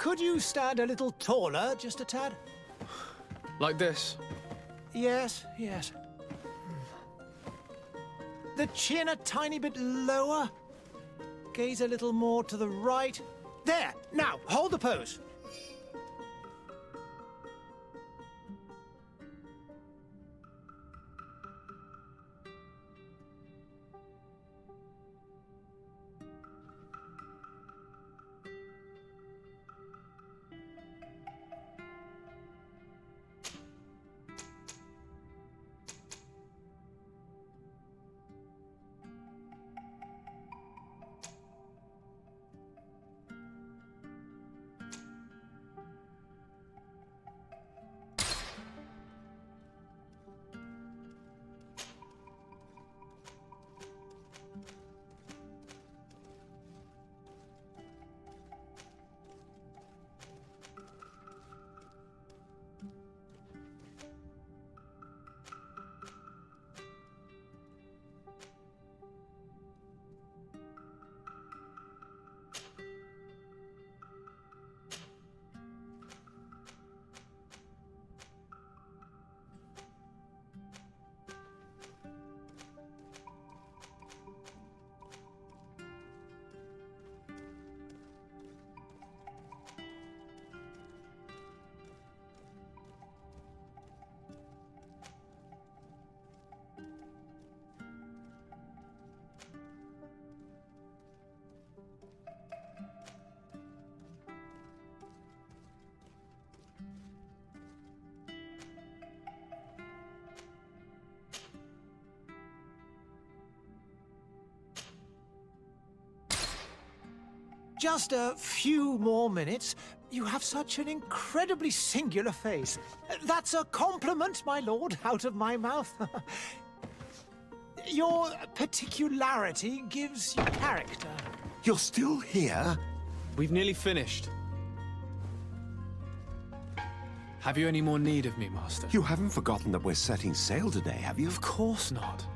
Could you stand a little taller, just a tad? Like this? Yes, yes. The chin a tiny bit lower. Gaze a little more to the right. There! Now, hold the pose. Just a few more minutes. You have such an incredibly singular face. That's a compliment, my lord, out of my mouth. Your particularity gives you character. You're still here? We've nearly finished. Have you any more need of me, Master? You haven't forgotten that we're setting sail today, have you? Of course not.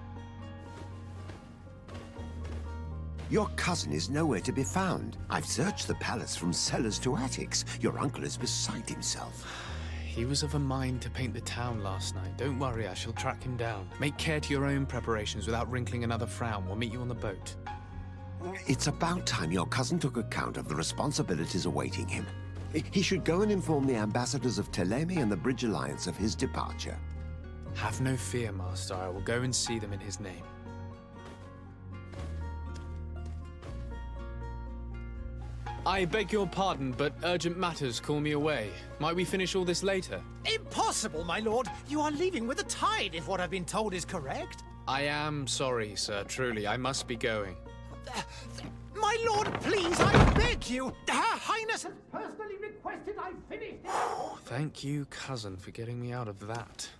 Your cousin is nowhere to be found. I've searched the palace from cellars to attics. Your uncle is beside himself. He was of a mind to paint the town last night. Don't worry, I shall track him down. Make care to your own preparations without wrinkling another frown. We'll meet you on the boat. It's about time your cousin took account of the responsibilities awaiting him. He should go and inform the ambassadors of Telemi and the Bridge Alliance of his departure. Have no fear, Master. I will go and see them in his name. I beg your pardon, but urgent matters call me away. Might we finish all this later? Impossible, my lord. You are leaving with the tide, if what I've been told is correct. I am sorry, sir. Truly, I must be going. My lord, please, I beg you. Her Highness has personally requested I finish this. Thank you, cousin, for getting me out of that.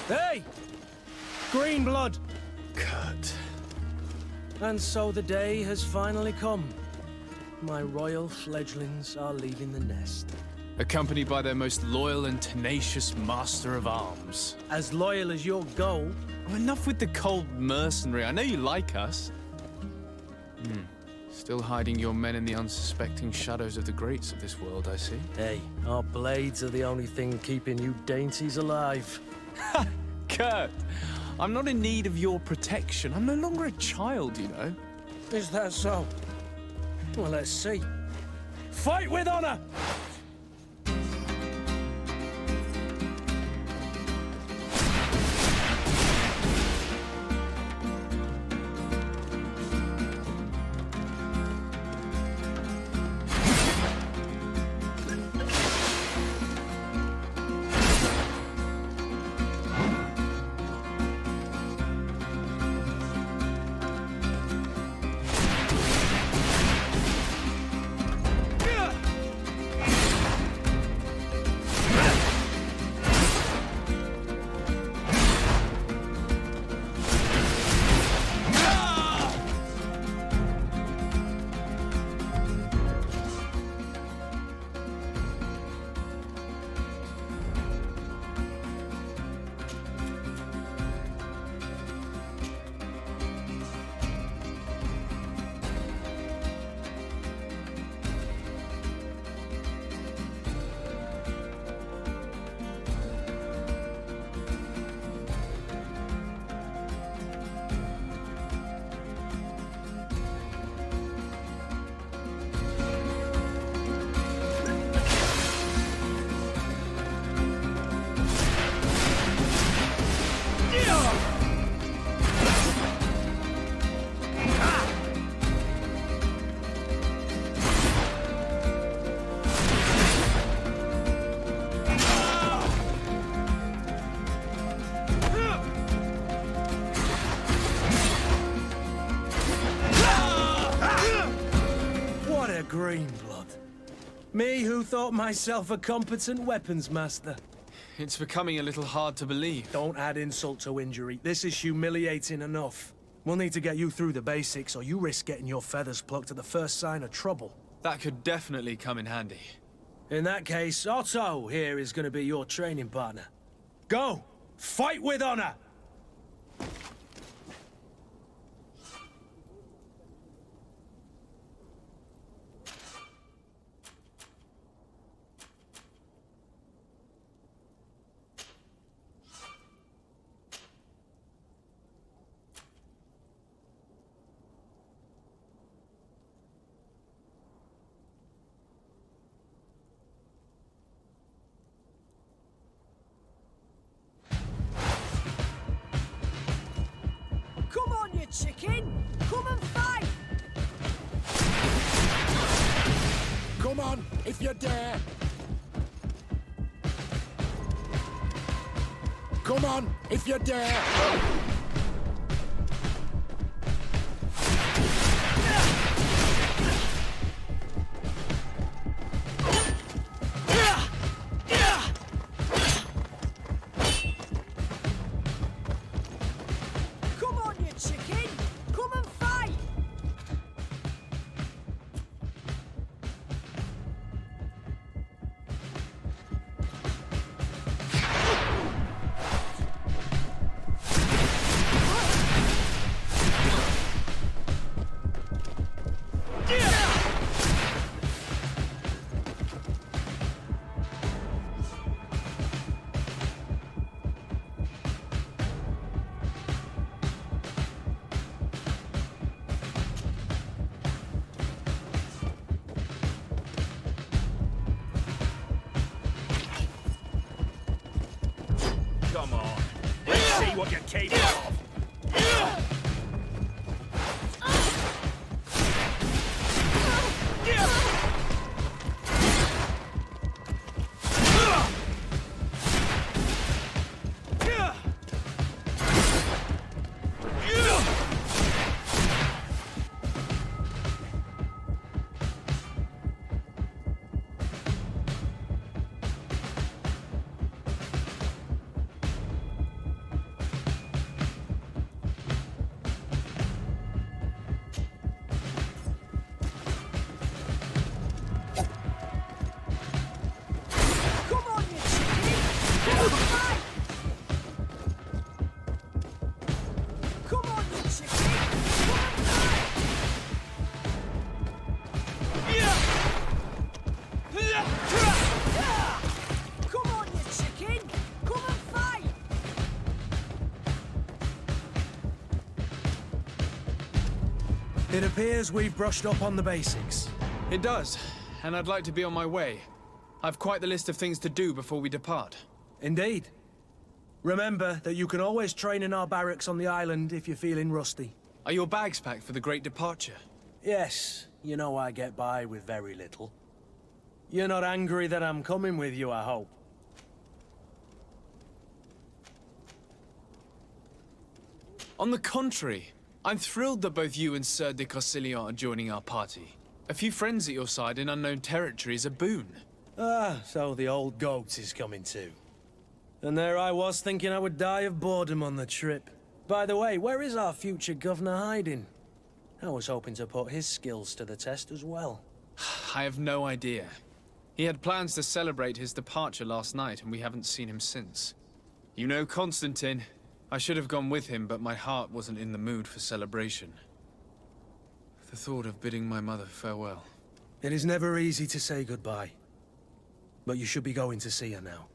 Hey! Green blood! Kurt. And so the day has finally come. My royal fledglings are leaving the nest. Accompanied by their most loyal and tenacious master of arms. As loyal as your goal. Oh, enough with the cold mercenary. I know you like us. Still hiding your men in the unsuspecting shadows of the greats of this world, I see. Hey, our blades are the only thing keeping you dainties alive. Ha! Kurt! I'm not in need of your protection. I'm no longer a child, you know. Is that so? Well, let's see. Fight with honor! Green blood. Me who thought myself a competent weapons master. It's becoming a little hard to believe. Don't add insult to injury. This is humiliating enough. We'll need to get you through the basics, or you risk getting your feathers plucked at the first sign of trouble. That could definitely come in handy. In that case, Otto here is going to be your training partner. Go! Fight with honor! Come on, you chicken! Come and fight! Come on, if you dare! Come on, if you dare! Come on, you chicken! Come and fight! Come on. Let's see what you're capable of. It appears we've brushed up on the basics. It does, and I'd like to be on my way. I've quite the list of things to do before we depart. Indeed. Remember that you can always train in our barracks on the island if you're feeling rusty. Are your bags packed for the great departure? Yes, you know I get by with very little. You're not angry that I'm coming with you, I hope. On the contrary, I'm thrilled that both you and Sir de Corsillon are joining our party. A few friends at your side in unknown territory is a boon. Ah, so the old goat is coming too. And there I was thinking I would die of boredom on the trip. By the way, where is our future governor hiding? I was hoping to put his skills to the test as well. I have no idea. He had plans to celebrate his departure last night, and we haven't seen him since. You know Constantine. I should have gone with him, but my heart wasn't in the mood for celebration. The thought of bidding my mother farewell. It is never easy to say goodbye. But you should be going to see her now.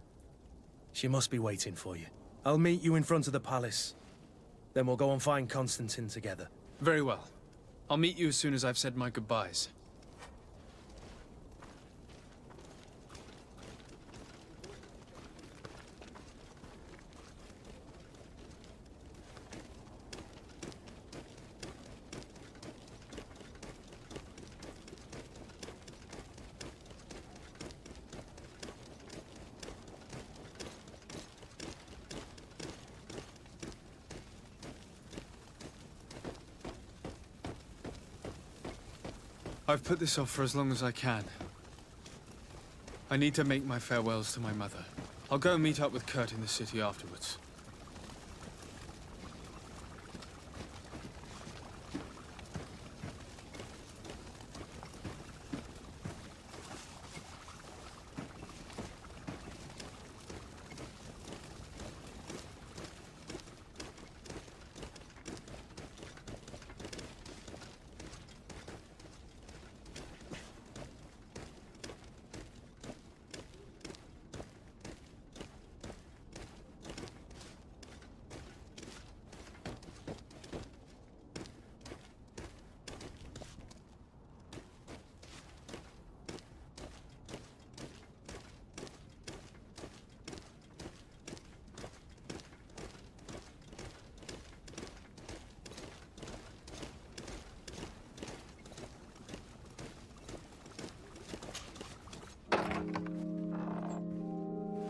She must be waiting for you. I'll meet you in front of the palace. Then we'll go and find Constantine together. Very well. I'll meet you as soon as I've said my goodbyes. I've put this off for as long as I can. I need to make my farewells to my mother. I'll go and meet up with Kurt in the city afterwards.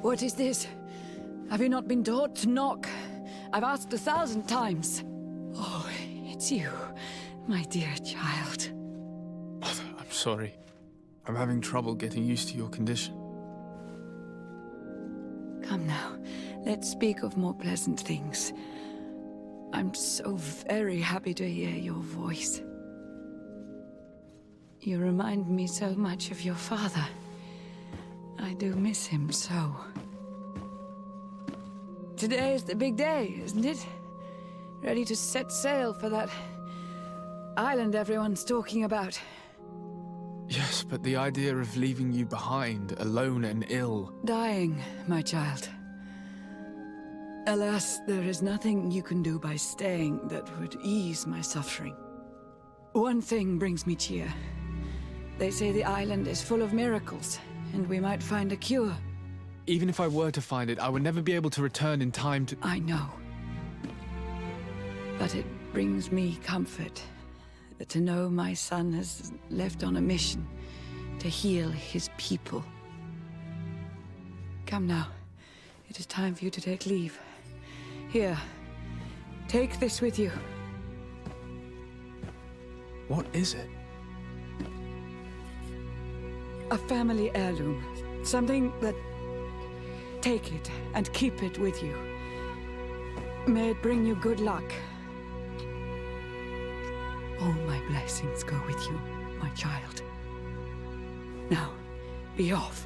What is this? Have you not been taught to knock? I've asked 1,000 times. Oh, it's you, my dear child. Mother, I'm sorry. I'm having trouble getting used to your condition. Come now, let's speak of more pleasant things. I'm so very happy to hear your voice. You remind me so much of your father. I do miss him so. Today is the big day, isn't it? Ready to set sail for that island everyone's talking about. Yes, but the idea of leaving you behind, alone and ill... Dying, my child. Alas, there is nothing you can do by staying that would ease my suffering. One thing brings me cheer. They say the island is full of miracles, and we might find a cure. Even if I were to find it, I would never be able to return in time to... I know. But it brings me comfort to know my son has left on a mission to heal his people. Come now. It is time for you to take leave. Here, take this with you. What is it? A family heirloom. Something that... Take it and keep it with you. May it bring you good luck. All my blessings go with you, my child. Now, be off.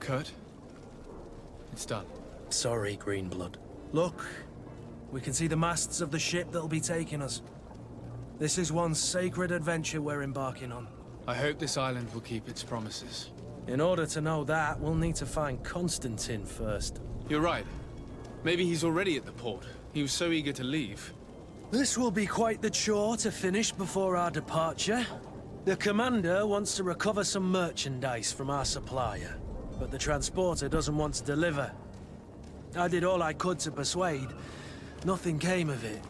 Kurt. It's done. Sorry, Greenblood. Look, we can see the masts of the ship that'll be taking us. This is one sacred adventure we're embarking on. I hope this island will keep its promises. In order to know that, we'll need to find Constantine first. You're right. Maybe he's already at the port. He was so eager to leave. This will be quite the chore to finish before our departure. The commander wants to recover some merchandise from our supplier, but the transporter doesn't want to deliver. I did all I could to persuade. Nothing came of it.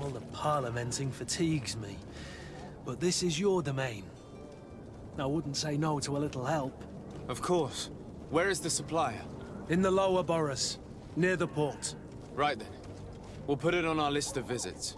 All the parliamenting fatigues me. But this is your domain. I wouldn't say no to a little help. Of course. Where is the supplier? In the lower boroughs, near the port. Right then. We'll put it on our list of visits.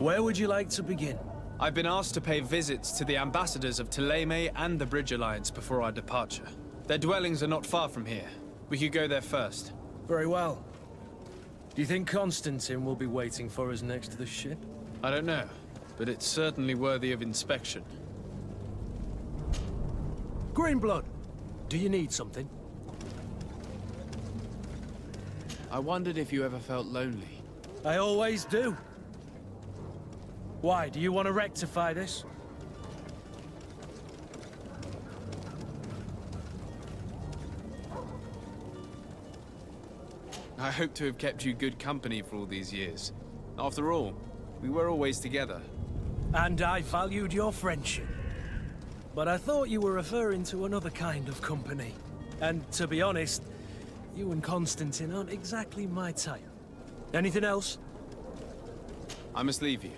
Where would you like to begin? I've been asked to pay visits to the ambassadors of Thélème and the Bridge Alliance before our departure. Their dwellings are not far from here. We could go there first. Very well. Do you think Constantine will be waiting for us next to the ship? I don't know, but it's certainly worthy of inspection. Greenblood, do you need something? I wondered if you ever felt lonely. I always do. Why, do you want to rectify this? I hope to have kept you good company for all these years. After all, we were always together. And I valued your friendship. But I thought you were referring to another kind of company. And to be honest, you and Constantine aren't exactly my type. Anything else? I must leave you.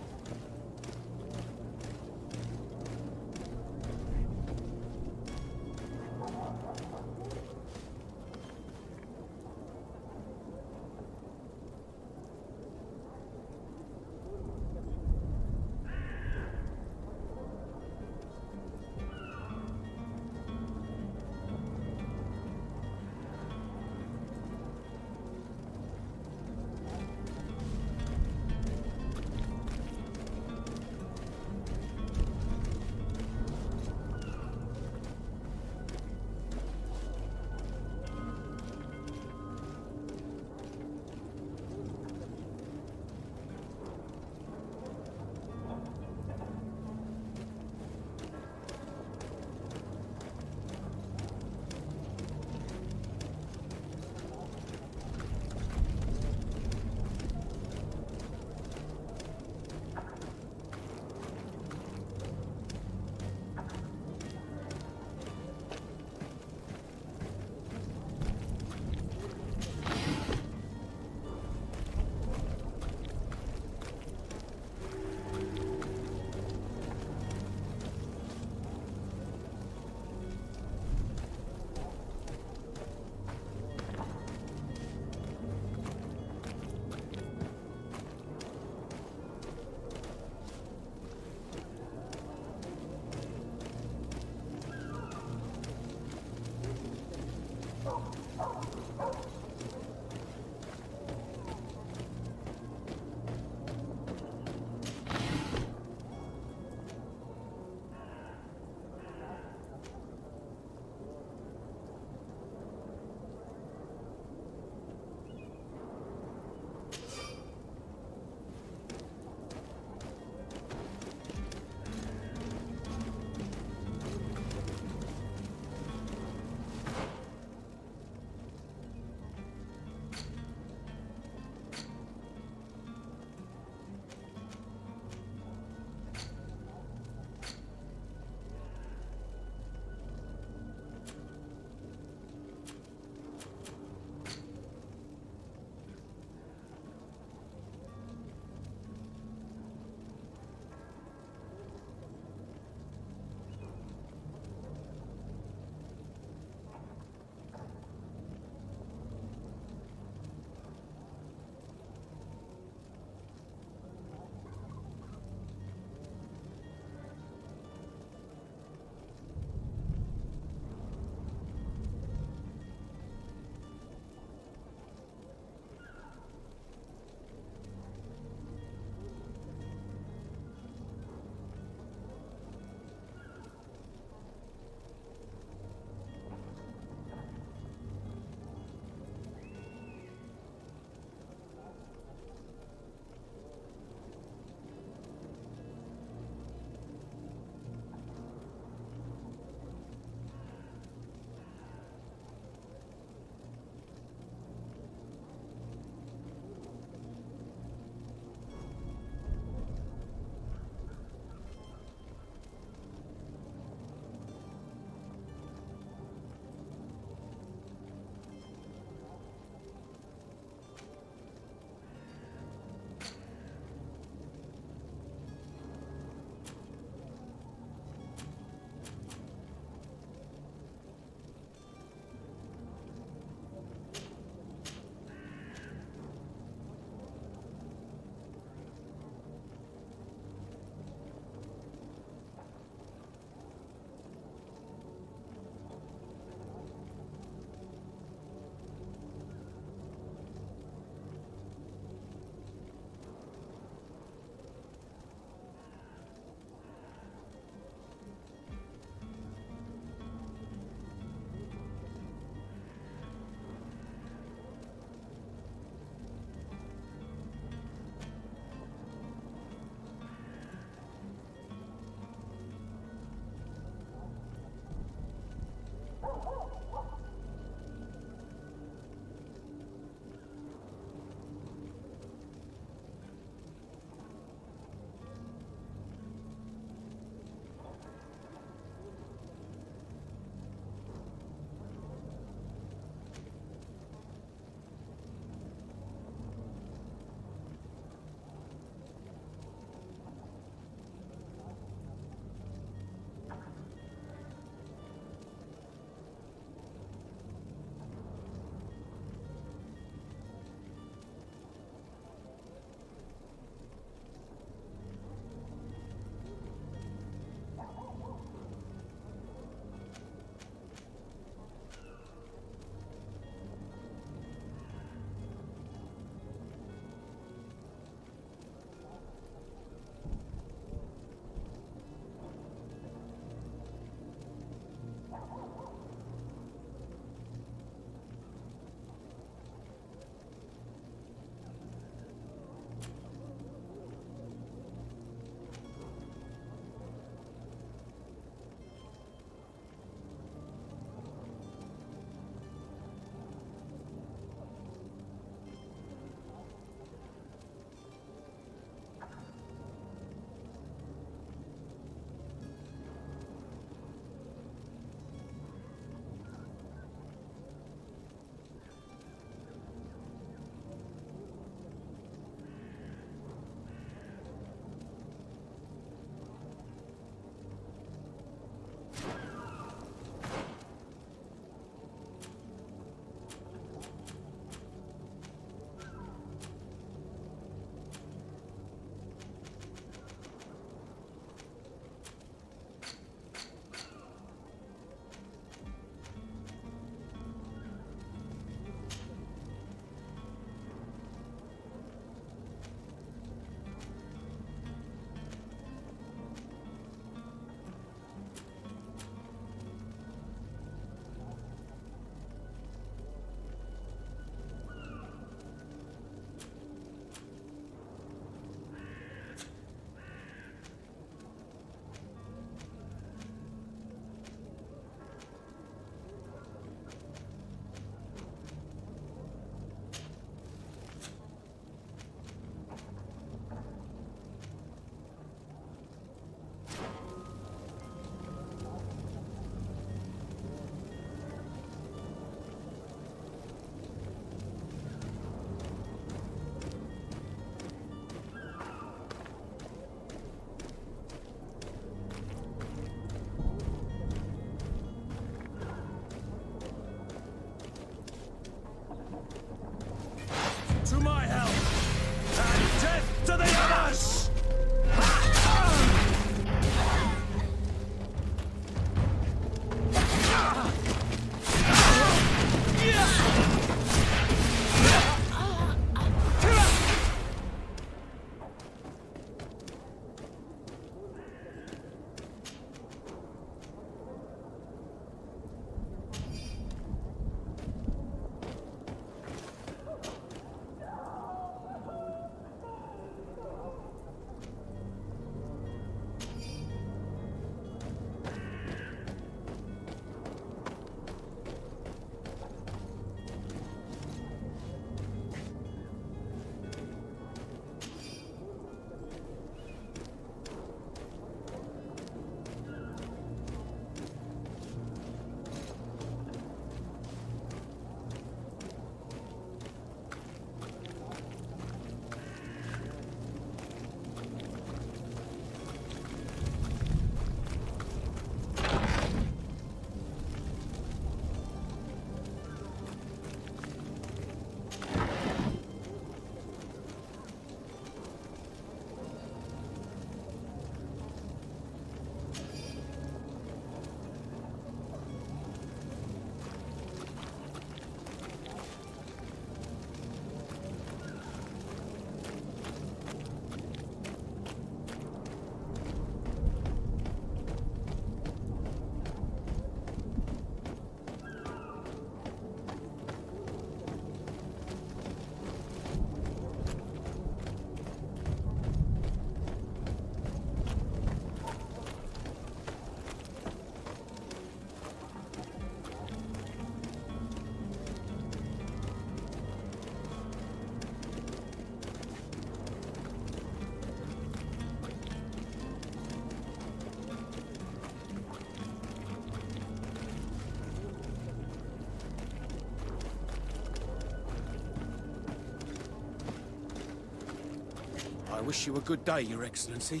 I wish you a good day, Your Excellency.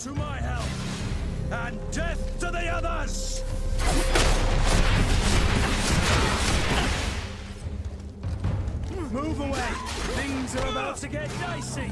To my help! And death to the others! Move away! Things are about to get dicey!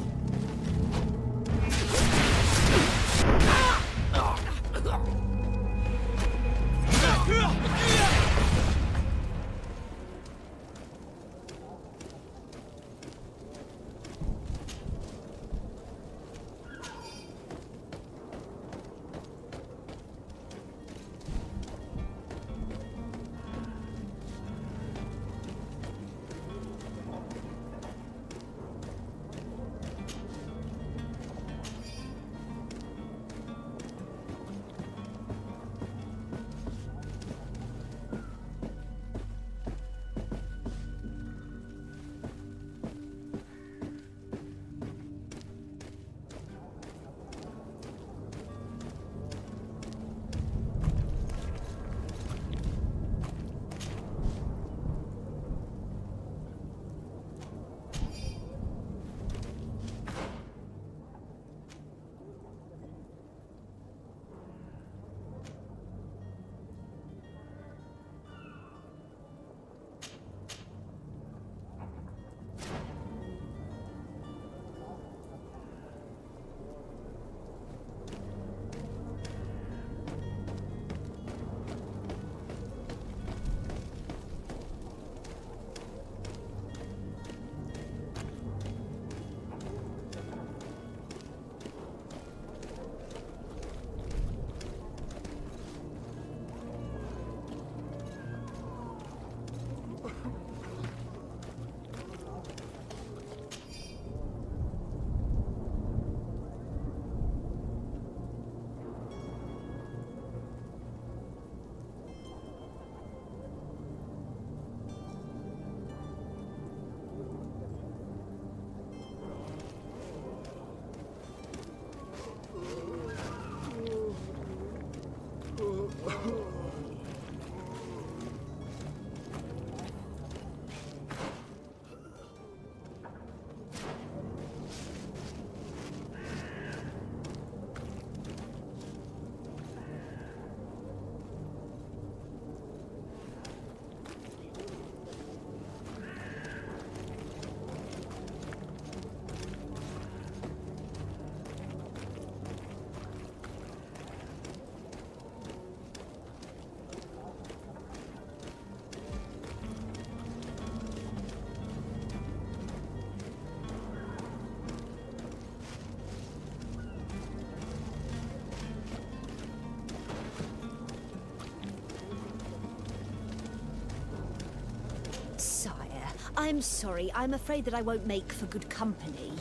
I'm sorry. I'm afraid that I won't make for good company.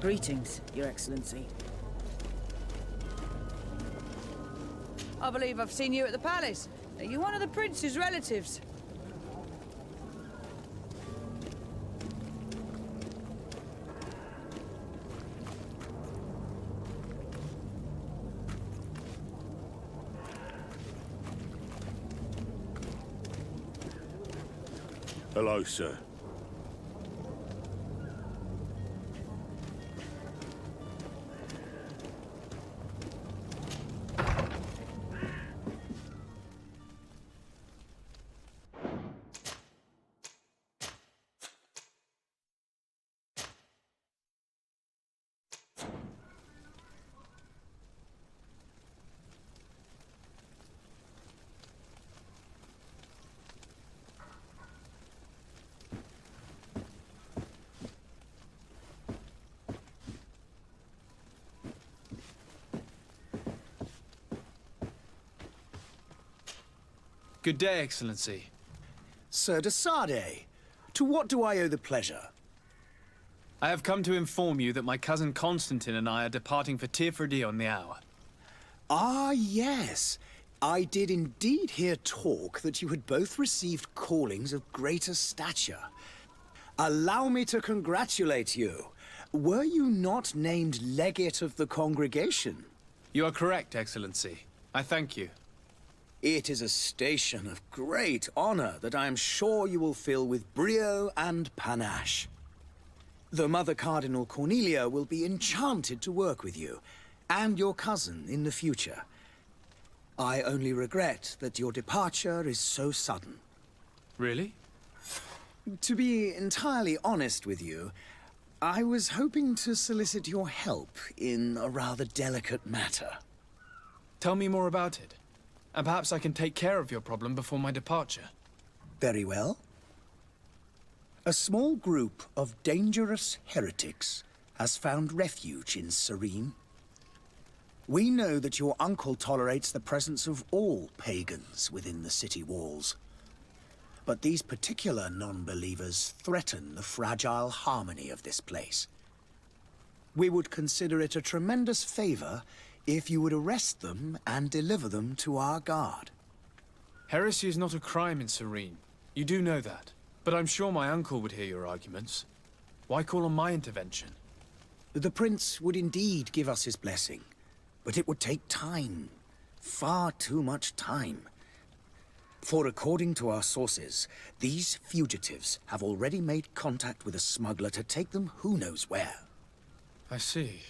Greetings, Your Excellency. I believe I've seen you at the palace. Are you one of the prince's relatives? Hello, sir. Good day, Excellency. Sir de Sade, to what do I owe the pleasure? I have come to inform you that my cousin Constantine and I are departing for Tirfredi on the hour. Ah, yes. I did indeed hear talk that you had both received callings of greater stature. Allow me to congratulate you. Were you not named legate of the congregation? You are correct, Excellency. I thank you. It is a station of great honor that I am sure you will fill with brio and panache. The Mother Cardinal Cornelia will be enchanted to work with you, and your cousin in the future. I only regret that your departure is so sudden. Really? To be entirely honest with you, I was hoping to solicit your help in a rather delicate matter. Tell me more about it, and perhaps I can take care of your problem before my departure. Very well. A small group of dangerous heretics has found refuge in Serene. We know that your uncle tolerates the presence of all pagans within the city walls. But these particular non-believers threaten the fragile harmony of this place. We would consider it a tremendous favor if you would arrest them and deliver them to our guard. Heresy is not a crime in Serene. You do know that. But I'm sure my uncle would hear your arguments. Why call on my intervention? The prince would indeed give us his blessing, but it would take time. Far too much time. For according to our sources, these fugitives have already made contact with a smuggler to take them who knows where. I see.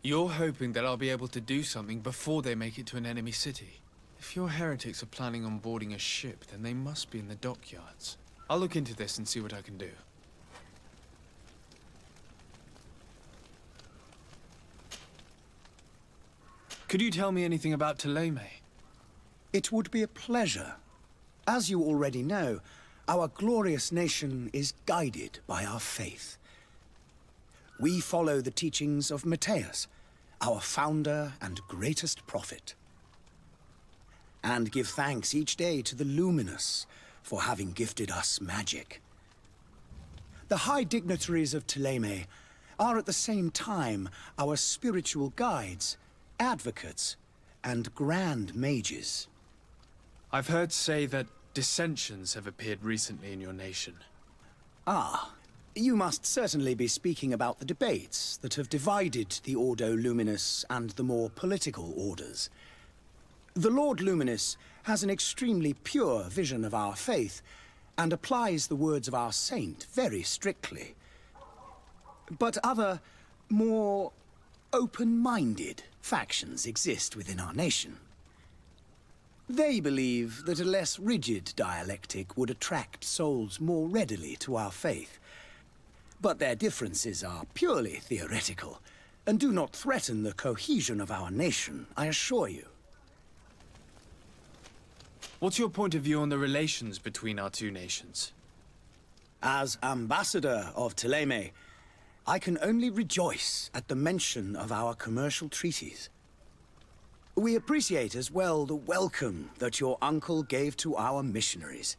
You're hoping that I'll be able to do something before they make it to an enemy city. If your heretics are planning on boarding a ship, then they must be in the dockyards. I'll look into this and see what I can do. Could you tell me anything about Thélème? It would be a pleasure. As you already know, our glorious nation is guided by our faith. We follow the teachings of Matthias, our founder and greatest prophet, and give thanks each day to the Luminous for having gifted us magic. The high dignitaries of Thélème are at the same time our spiritual guides, advocates, and grand mages. I've heard say that dissensions have appeared recently in your nation. Ah, you must certainly be speaking about the debates that have divided the Ordo Luminous and the more political orders. The Lord Luminous has an extremely pure vision of our faith and applies the words of our saint very strictly. But other, more open-minded factions exist within our nation. They believe that a less rigid dialectic would attract souls more readily to our faith. But their differences are purely theoretical and do not threaten the cohesion of our nation, I assure you. What's your point of view on the relations between our two nations? As ambassador of Thélème, I can only rejoice at the mention of our commercial treaties. We appreciate as well the welcome that your uncle gave to our missionaries.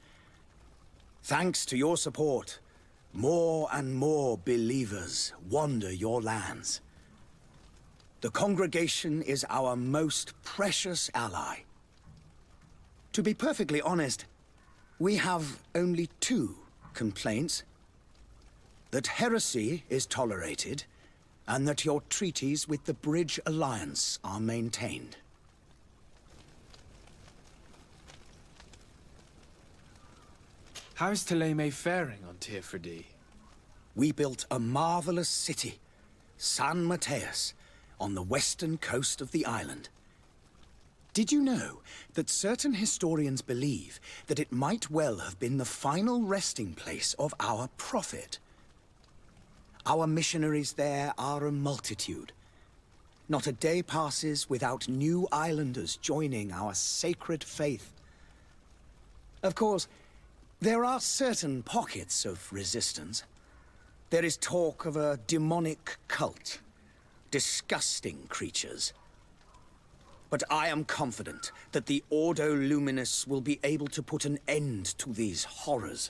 Thanks to your support, more and more believers wander your lands. The congregation is our most precious ally. To be perfectly honest, we have only two complaints. That heresy is tolerated, and that your treaties with the Bridge Alliance are maintained. How is Thélème faring on Tirfredi? We built a marvelous city, San Matthias, on the western coast of the island. Did you know that certain historians believe that it might well have been the final resting place of our prophet? Our missionaries there are a multitude. Not a day passes without new islanders joining our sacred faith. Of course, there are certain pockets of resistance. There is talk of a demonic cult, disgusting creatures. But I am confident that the Ordo Luminous will be able to put an end to these horrors.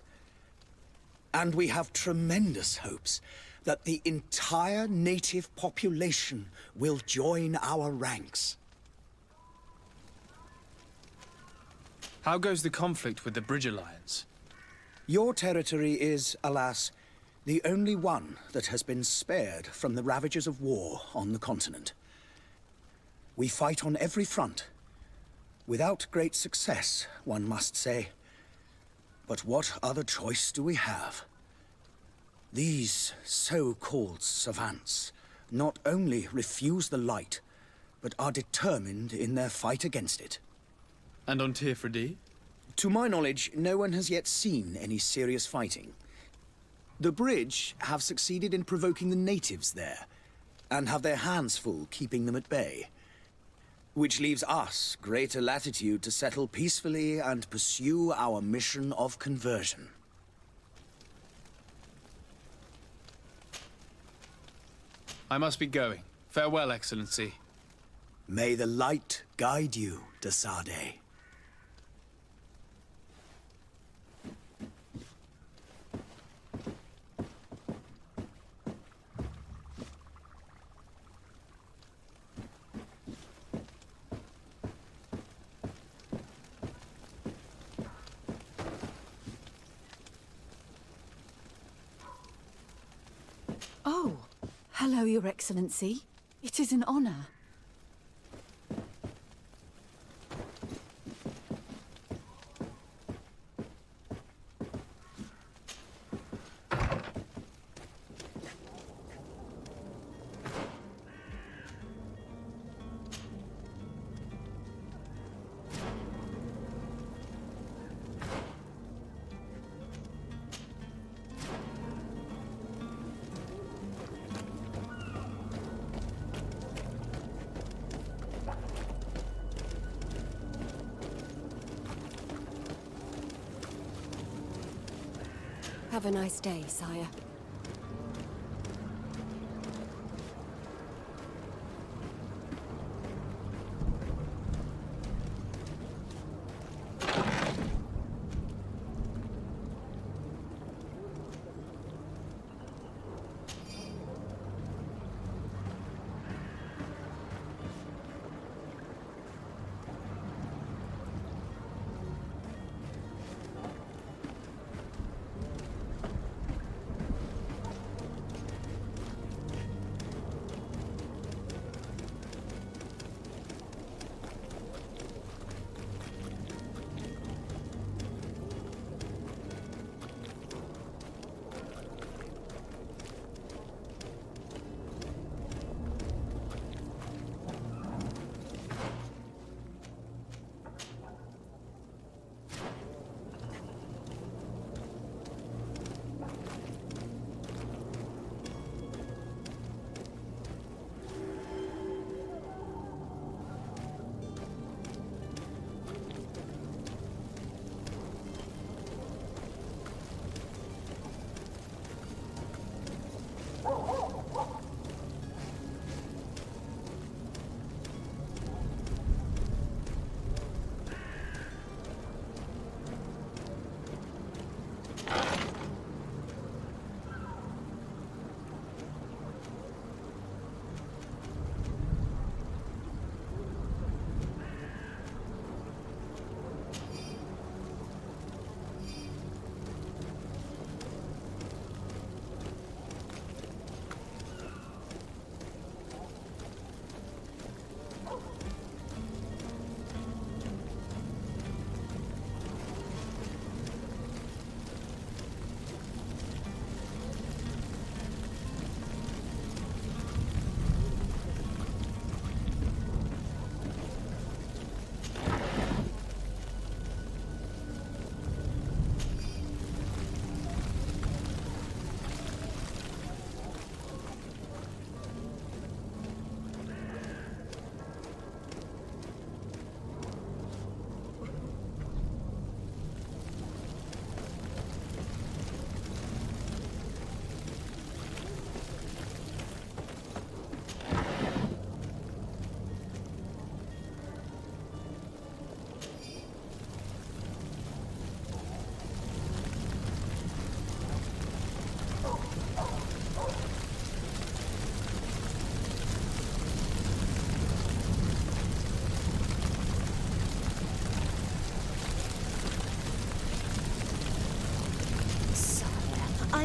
And we have tremendous hopes that the entire native population will join our ranks. How goes the conflict with the Bridge Alliance? Your territory is, alas, the only one that has been spared from the ravages of war on the continent. We fight on every front. Without great success, one must say. But what other choice do we have? These so-called savants not only refuse the light, but are determined in their fight against it. And on Tirfredi? To my knowledge, no one has yet seen any serious fighting. The Bridge have succeeded in provoking the natives there, and have their hands full keeping them at bay. Which leaves us greater latitude to settle peacefully and pursue our mission of conversion. I must be going. Farewell, Excellency. May the light guide you, de Sade. Oh, hello, Your Excellency. It is an honor. Have a nice day, sire.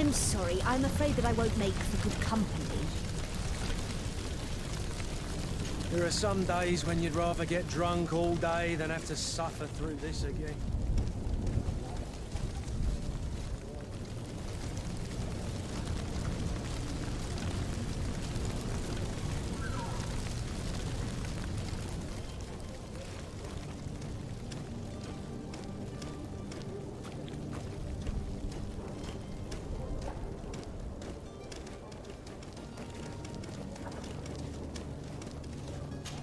I'm sorry. I'm afraid that I won't make for good company. There are some days when you'd rather get drunk all day than have to suffer through this again.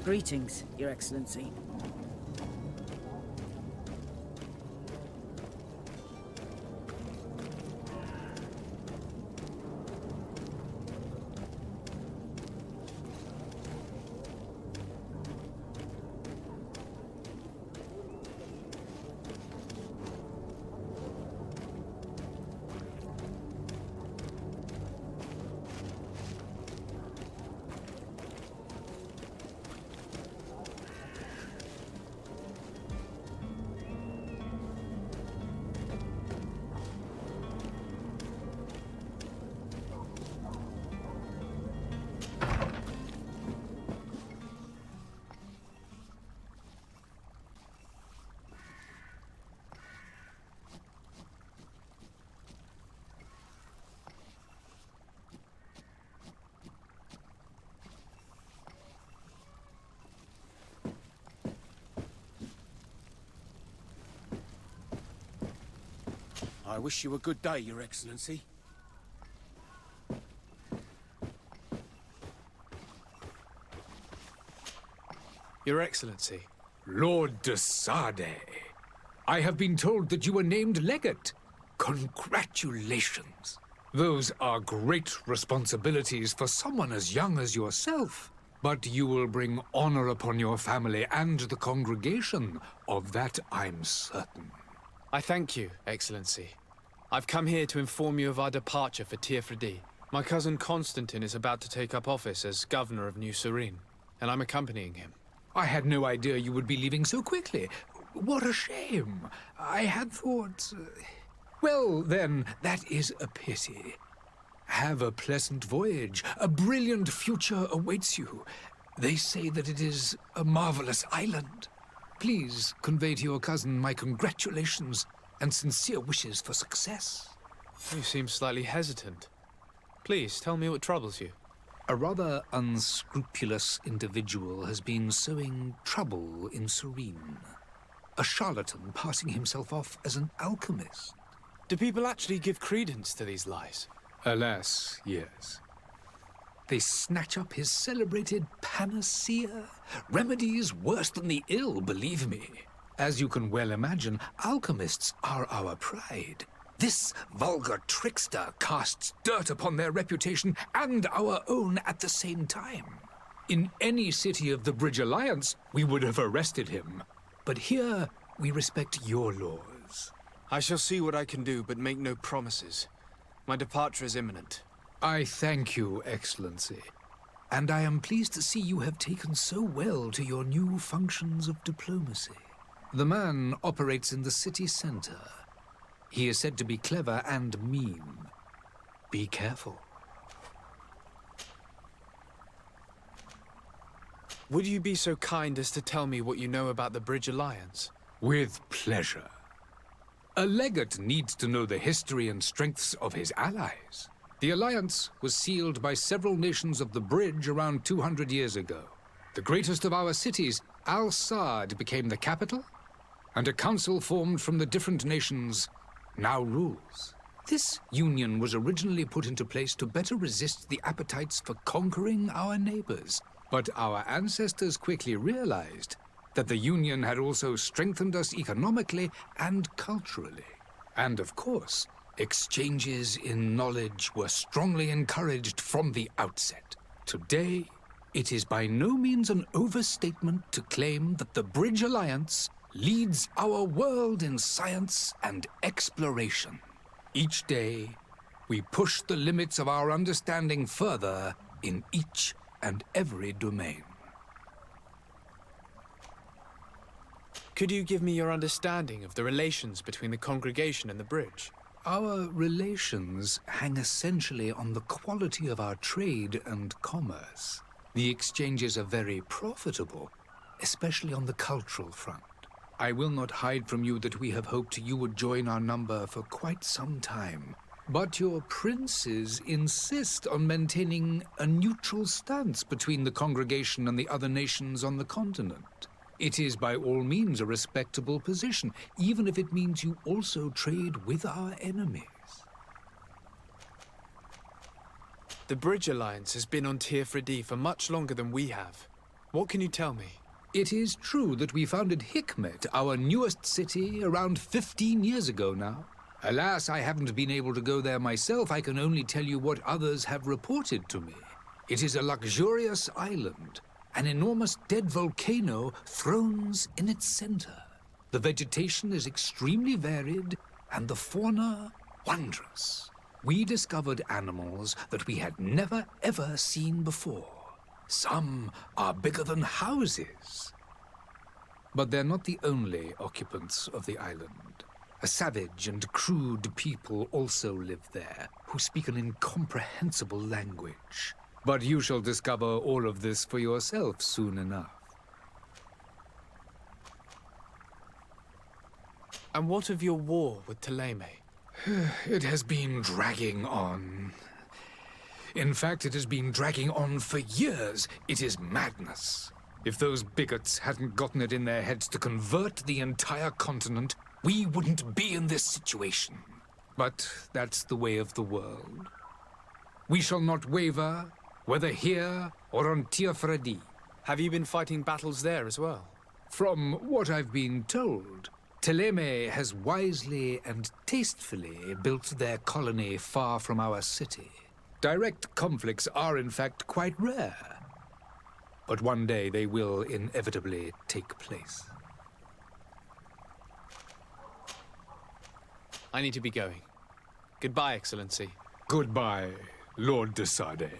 Greetings, Your Excellency. I wish you a good day, Your Excellency. Your Excellency. Lord de Sade, I have been told that you were named legate. Congratulations. Those are great responsibilities for someone as young as yourself. But you will bring honor upon your family and the congregation. Of that I'm certain. I thank you, Excellency. I've come here to inform you of our departure for Teerfredi. My cousin Constantine is about to take up office as governor of New Serene, and I'm accompanying him. I had no idea you would be leaving so quickly. What a shame. I had thought... Well, then, that is a pity. Have a pleasant voyage. A brilliant future awaits you. They say that it is a marvelous island. Please convey to your cousin my congratulations and sincere wishes for success. You seem slightly hesitant. Please, tell me what troubles you. A rather unscrupulous individual has been sowing trouble in Serene. A charlatan passing himself off as an alchemist. Do people actually give credence to these lies? Alas, yes. They snatch up his celebrated panacea. Remedies worse than the ill, believe me. As you can well imagine, alchemists are our pride. This vulgar trickster casts dirt upon their reputation and our own at the same time. In any city of the Bridge Alliance, we would have arrested him. But here, we respect your laws. I shall see what I can do, but make no promises. My departure is imminent. I thank you, Excellency. And I am pleased to see you have taken so well to your new functions of diplomacy. The man operates in the city center. He is said to be clever and mean. Be careful. Would you be so kind as to tell me what you know about the Bridge Alliance? With pleasure. A legate needs to know the history and strengths of his allies. The alliance was sealed by several nations of the Bridge around 200 years ago. The greatest of our cities, Al-Sad, became the capital, and a council formed from the different nations now rules. This union was originally put into place to better resist the appetites for conquering our neighbors. But our ancestors quickly realized that the union had also strengthened us economically and culturally. And of course, exchanges in knowledge were strongly encouraged from the outset. Today, it is by no means an overstatement to claim that the Bridge Alliance leads our world in science and exploration. Each day, we push the limits of our understanding further in each and every domain. Could you give me your understanding of the relations between the congregation and the Bridge? Our relations hang essentially on the quality of our trade and commerce. The exchanges are very profitable, especially on the cultural front. I will not hide from you that we have hoped you would join our number for quite some time. But your princes insist on maintaining a neutral stance between the congregation and the other nations on the continent. It is by all means a respectable position, even if it means you also trade with our enemies. The Bridge Alliance has been on Tirfredi for much longer than we have. What can you tell me? It is true that we founded Hikmet, our newest city, around 15 years ago now. Alas, I haven't been able to go there myself. I can only tell you what others have reported to me. It is a luxurious island. An enormous dead volcano thrones in its center. The vegetation is extremely varied, and the fauna wondrous. We discovered animals that we had never ever seen before. Some are bigger than houses. But they're not the only occupants of the island. A savage and crude people also live there, who speak an incomprehensible language. But you shall discover all of this for yourself soon enough. And what of your war with Thélème? It has been dragging on. In fact, it has been dragging on for years. It is madness. If those bigots hadn't gotten it in their heads to convert the entire continent, we wouldn't be in this situation. But that's the way of the world. We shall not waver, whether here or on Tirfredi. Have you been fighting battles there as well? From what I've been told, Thélème has wisely and tastefully built their colony far from our city. Direct conflicts are, in fact, quite rare. But one day they will inevitably take place. I need to be going. Goodbye, Excellency. Goodbye, Lord de Sade.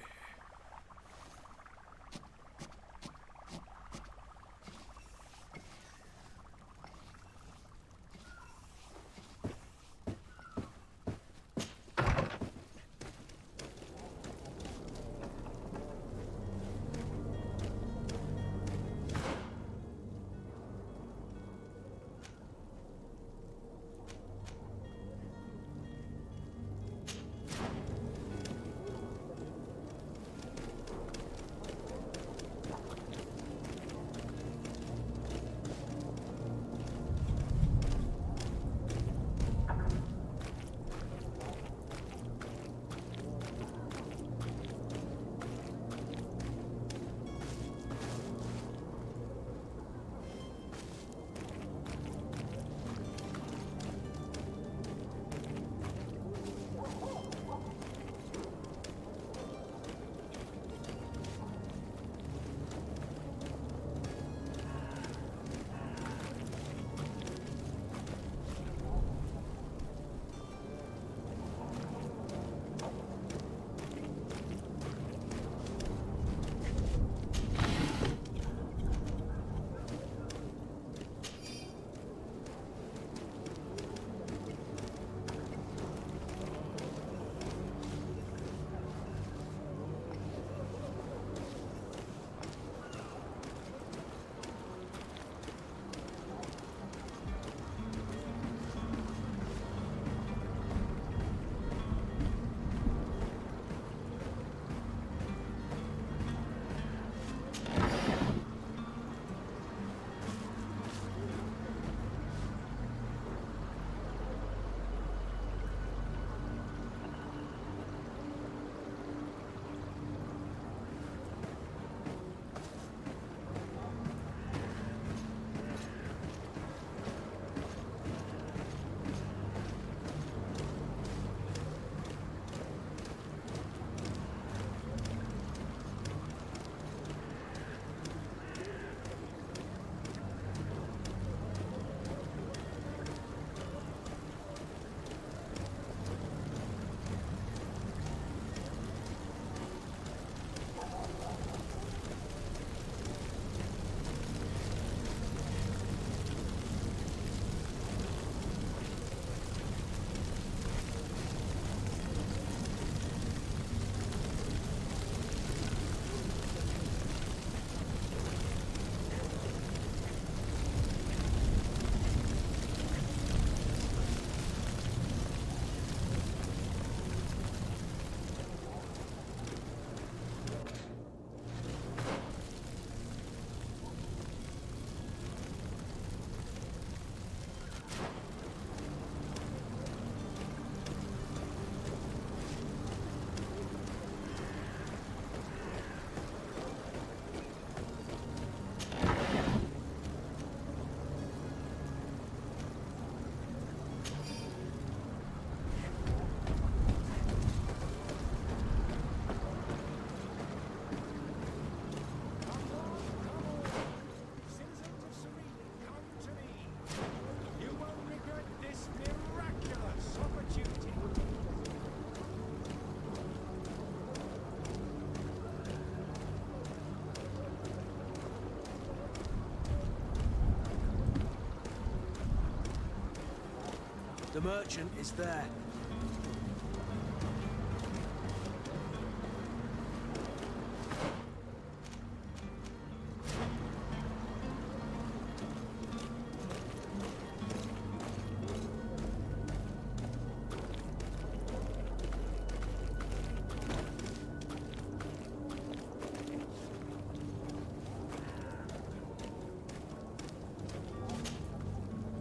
The merchant is there.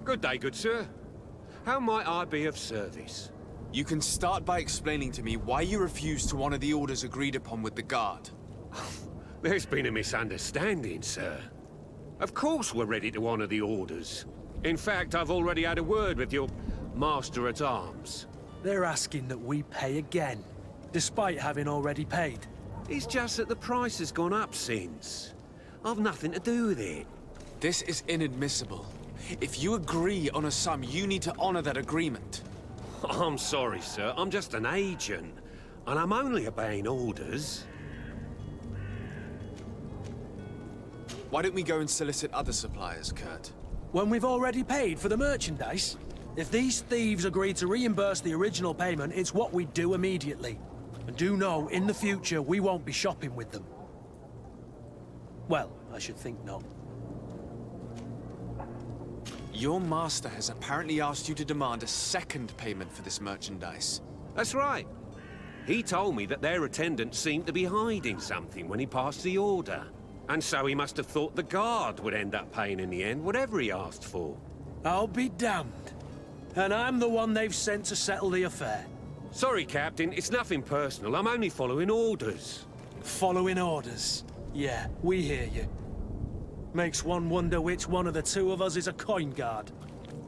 Good day, good sir. How might I be of service? You can start by explaining to me why you refused to honor the orders agreed upon with the guard. There's been a misunderstanding, sir. Of course we're ready to honor the orders. In fact, I've already had a word with your master-at-arms. They're asking that we pay again, despite having already paid. It's just that the price has gone up since. I've nothing to do with it. This is inadmissible. If you agree on a sum, you need to honor that agreement. I'm sorry, sir. I'm just an agent. And I'm only obeying orders. Why don't we go and solicit other suppliers, Kurt? When we've already paid for the merchandise? If these thieves agree to reimburse the original payment, it's what we do immediately. And do know, in the future, we won't be shopping with them. Well, I should think not. Your master has apparently asked you to demand a second payment for this merchandise. That's right. He told me that their attendant seemed to be hiding something when he passed the order. And so he must have thought the guard would end up paying in the end, whatever he asked for. I'll be damned. And I'm the one they've sent to settle the affair. Sorry, Captain. It's nothing personal. I'm only following orders. Following orders? Yeah, we hear you. Makes one wonder which one of the two of us is a coin guard.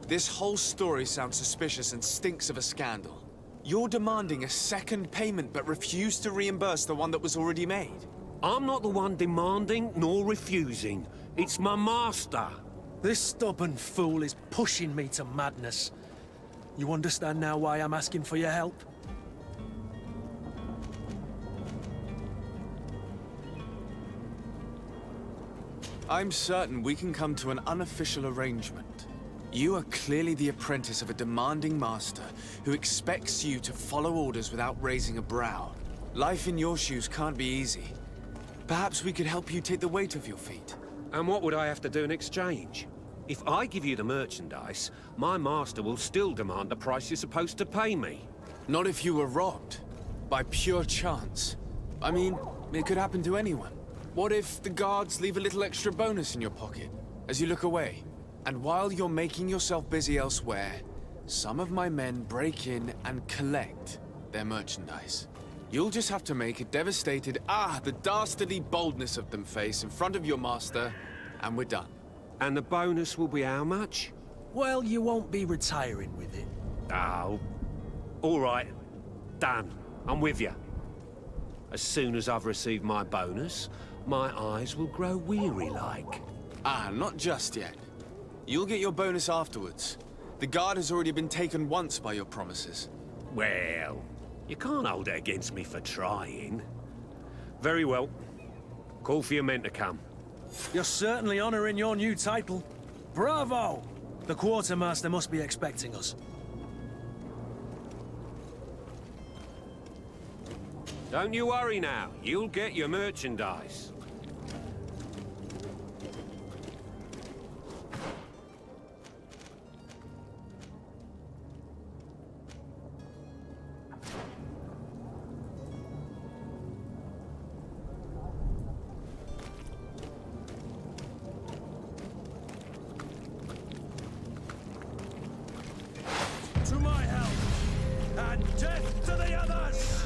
This whole story sounds suspicious and stinks of a scandal. You're demanding a second payment but refuse to reimburse the one that was already made. I'm not the one demanding nor refusing. It's my master. This stubborn fool is pushing me to madness. You understand now why I'm asking for your help? I'm certain we can come to an unofficial arrangement. You are clearly the apprentice of a demanding master who expects you to follow orders without raising a brow. Life in your shoes can't be easy. Perhaps we could help you take the weight off your feet. And what would I have to do in exchange? If I give you the merchandise, my master will still demand the price you're supposed to pay me. Not if you were robbed. By pure chance. I mean, it could happen to anyone. What if the guards leave a little extra bonus in your pocket as you look away? And while you're making yourself busy elsewhere, some of my men break in and collect their merchandise. You'll just have to make a devastated, the dastardly boldness of them face in front of your master, and we're done. And the bonus will be how much? Well, you won't be retiring with it. Oh, all right. Done. I'm with you. As soon as I've received my bonus, my eyes will grow weary-like. Not just yet. You'll get your bonus afterwards. The guard has already been taken once by your promises. Well, you can't hold it against me for trying. Very well. Call for your men to come. You're certainly honoring your new title. Bravo! The quartermaster must be expecting us. Don't you worry now. You'll get your merchandise. To my help! And death to the others!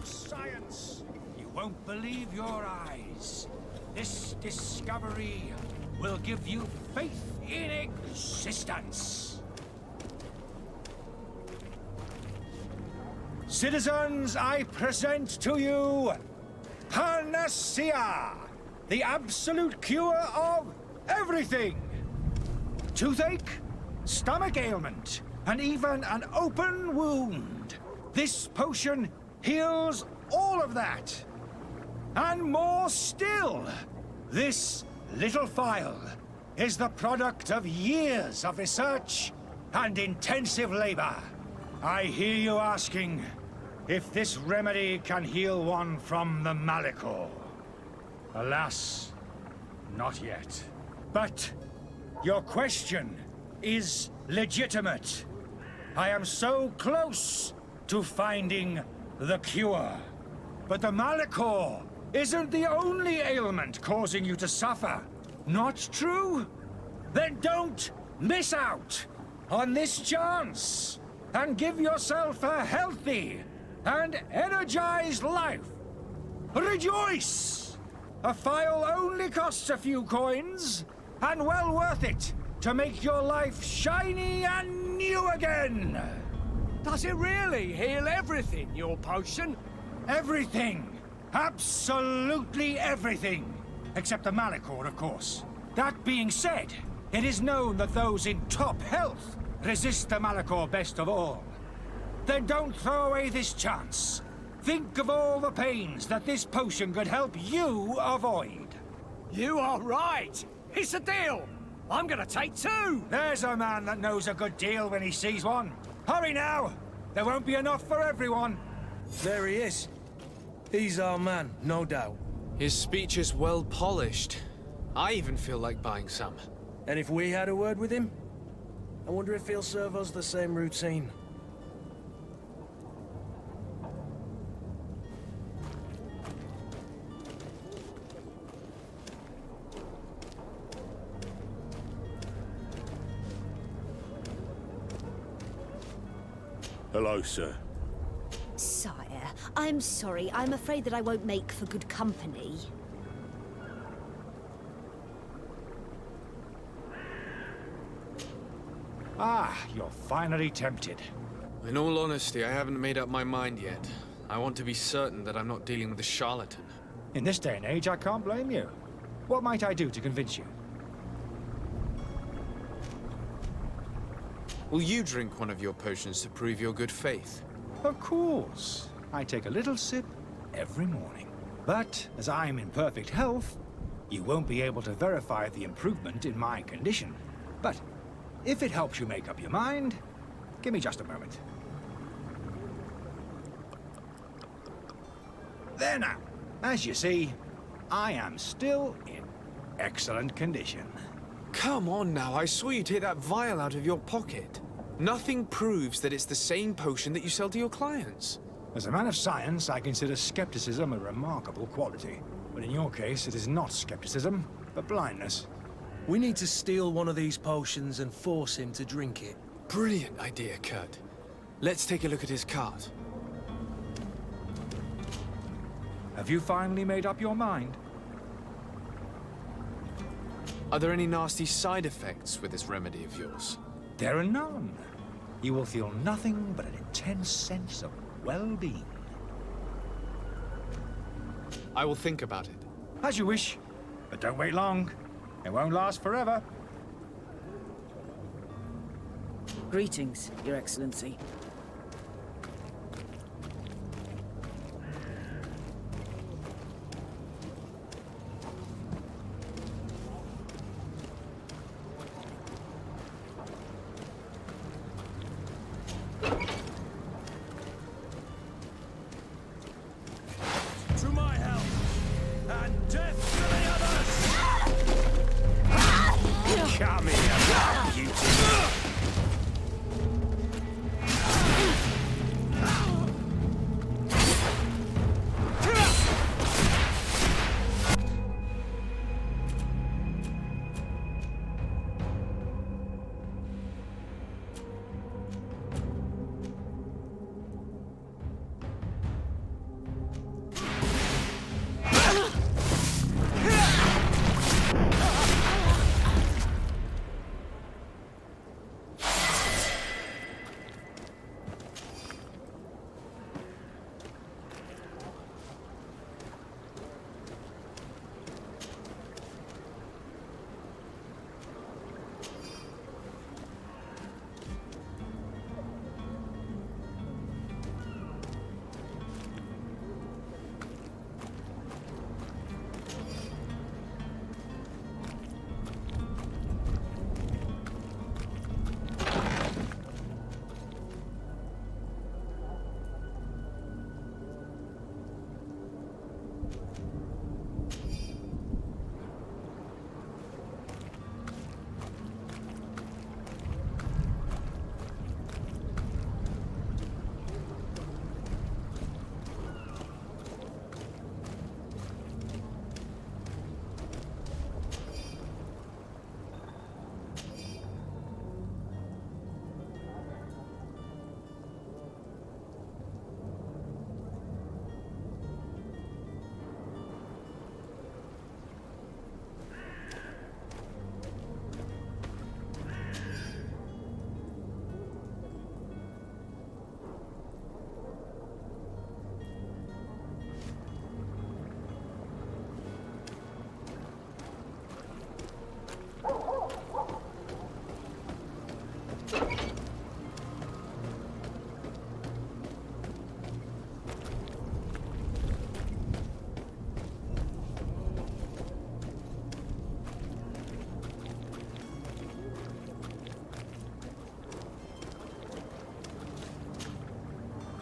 science! You won't believe your eyes. This discovery will give you faith in existence. Citizens, I present to you Panacea, the absolute cure of everything. Toothache, stomach ailment, and even an open wound. This potion heals all of that. And more still, this little phial is the product of years of research and intensive labor. I hear you asking if this remedy can heal one from the massacre. Alas, not yet. But your question is legitimate. I am so close to finding the cure. But the massacre isn't the only ailment causing you to suffer. Not true? Then don't miss out on this chance and give yourself a healthy and energized life. Rejoice! A phial only costs a few coins, and well worth it to make your life shiny and new again. Does it really heal everything, your potion? Everything. Absolutely everything. Except the massacre, of course. That being said, it is known that those in top health resist the massacre best of all. Then don't throw away this chance. Think of all the pains that this potion could help you avoid. You are right. It's a deal. I'm gonna take 2. There's a man that knows a good deal when he sees one. Hurry now. There won't be enough for everyone. There he is. He's our man, no doubt. His speech is well polished. I even feel like buying some. And if we had a word with him? I wonder if he'll serve us the same routine. Hello, sir. Sire, I'm sorry. I'm afraid that I won't make for good company. Ah, you're finally tempted. In all honesty, I haven't made up my mind yet. I want to be certain that I'm not dealing with a charlatan. In this day and age, I can't blame you. What might I do to convince you? Will you drink one of your potions to prove your good faith? Of course. I take a little sip every morning. But as I'm in perfect health, you won't be able to verify the improvement in my condition. But if it helps you make up your mind, give me just a moment. There now. As you see, I am still in excellent condition. Come on now, I saw you take that vial out of your pocket. Nothing proves that it's the same potion that you sell to your clients. As a man of science, I consider skepticism a remarkable quality. But in your case, it is not skepticism, but blindness. We need to steal one of these potions and force him to drink it. Brilliant idea, Kurt. Let's take a look at his cart. Have you finally made up your mind? Are there any nasty side effects with this remedy of yours? There are none. You will feel nothing but an intense sense of well-being. I will think about it. As you wish, but don't wait long. It won't last forever. Greetings, Your Excellency. To my help, and death to the others! Come here, beauty.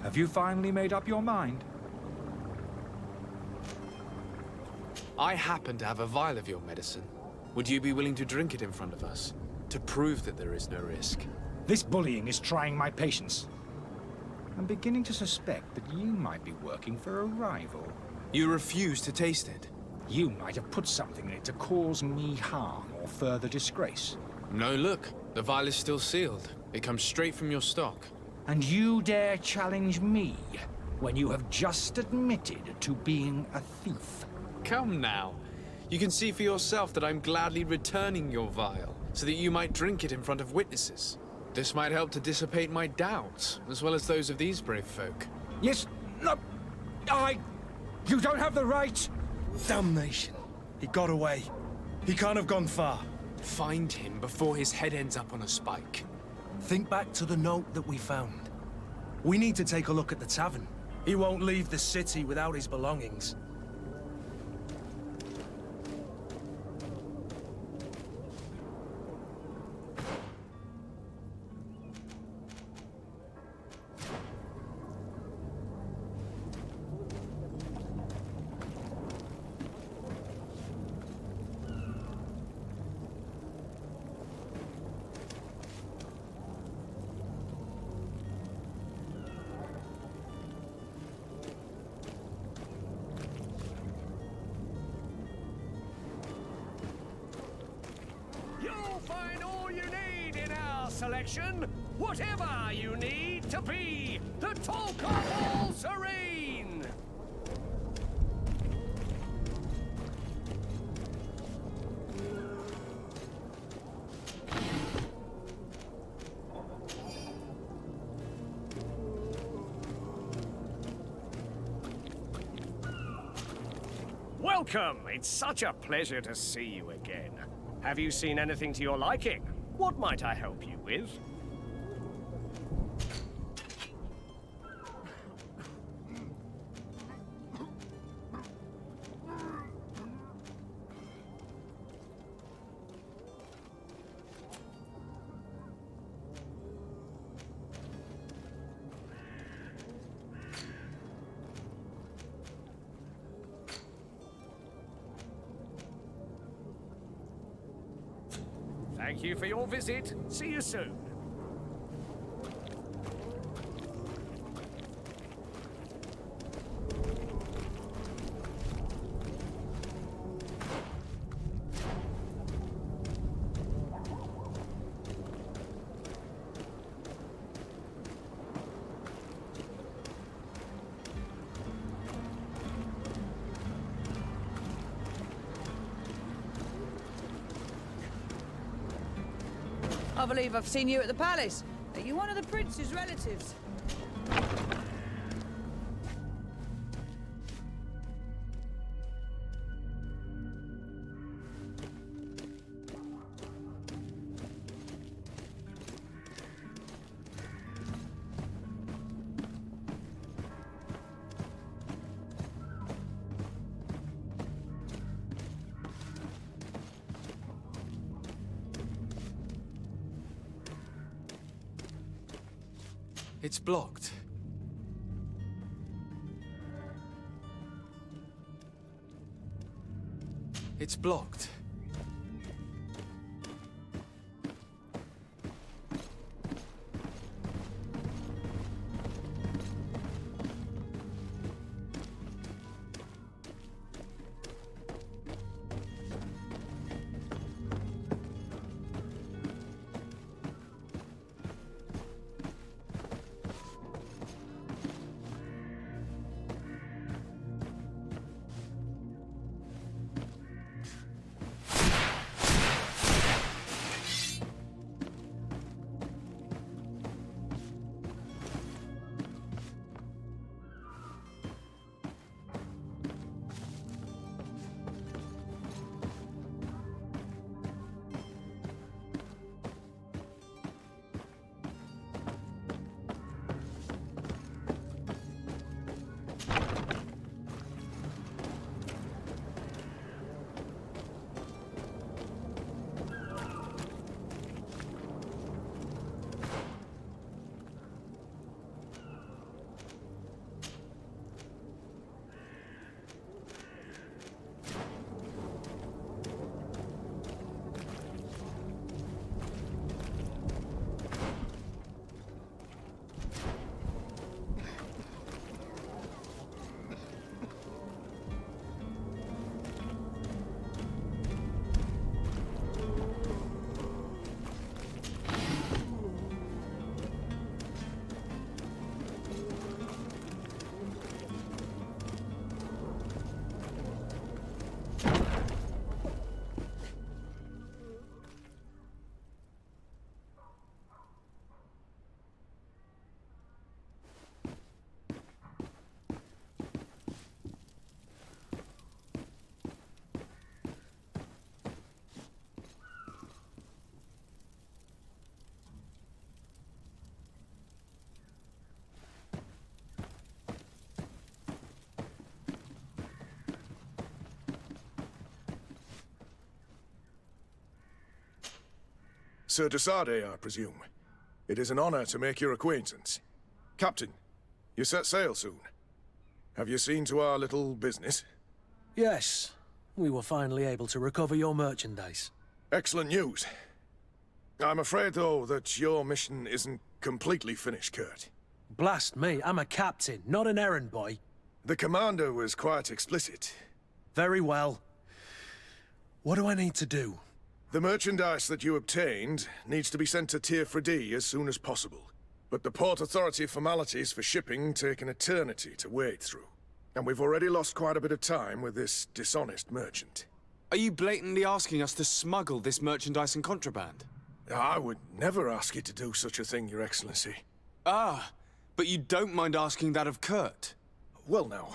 Have you finally made up your mind? I happen to have a vial of your medicine. Would you be willing to drink it in front of us? To prove that there is no risk? This bullying is trying my patience. I'm beginning to suspect that you might be working for a rival. You refuse to taste it? You might have put something in it to cause me harm or further disgrace. No, look. The vial is still sealed. It comes straight from your stock. And you dare challenge me when you have just admitted to being a thief? Come now. You can see for yourself that I'm gladly returning your vial, so that you might drink it in front of witnesses. This might help to dissipate my doubts, as well as those of these brave folk. Yes, no, you don't have the right! Damnation. He got away. He can't have gone far. Find him before his head ends up on a spike. Think back to the note that we found. We need to take a look at the tavern. He won't leave the city without his belongings. Selection, whatever you need to be the talk of all Serene. Welcome. It's such a pleasure to see you again. Have you seen anything to your liking? What might I help you with? Thank you for your visit. See you soon. I believe I've seen you at the palace. Are you one of the prince's relatives? It's blocked. It's blocked. Sir Desade, I presume. It is an honor to make your acquaintance. Captain, you set sail soon. Have you seen to our little business? Yes. We were finally able to recover your merchandise. Excellent news. I'm afraid, though, that your mission isn't completely finished, Kurt. Blast me, I'm a captain, not an errand boy. The commander was quite explicit. Very well. What do I need to do? The merchandise that you obtained needs to be sent to Tier 4D as soon as possible. But the Port Authority formalities for shipping take an eternity to wade through. And we've already lost quite a bit of time with this dishonest merchant. Are you blatantly asking us to smuggle this merchandise and contraband? I would never ask you to do such a thing, Your Excellency. Ah, but you don't mind asking that of Kurt? Well now,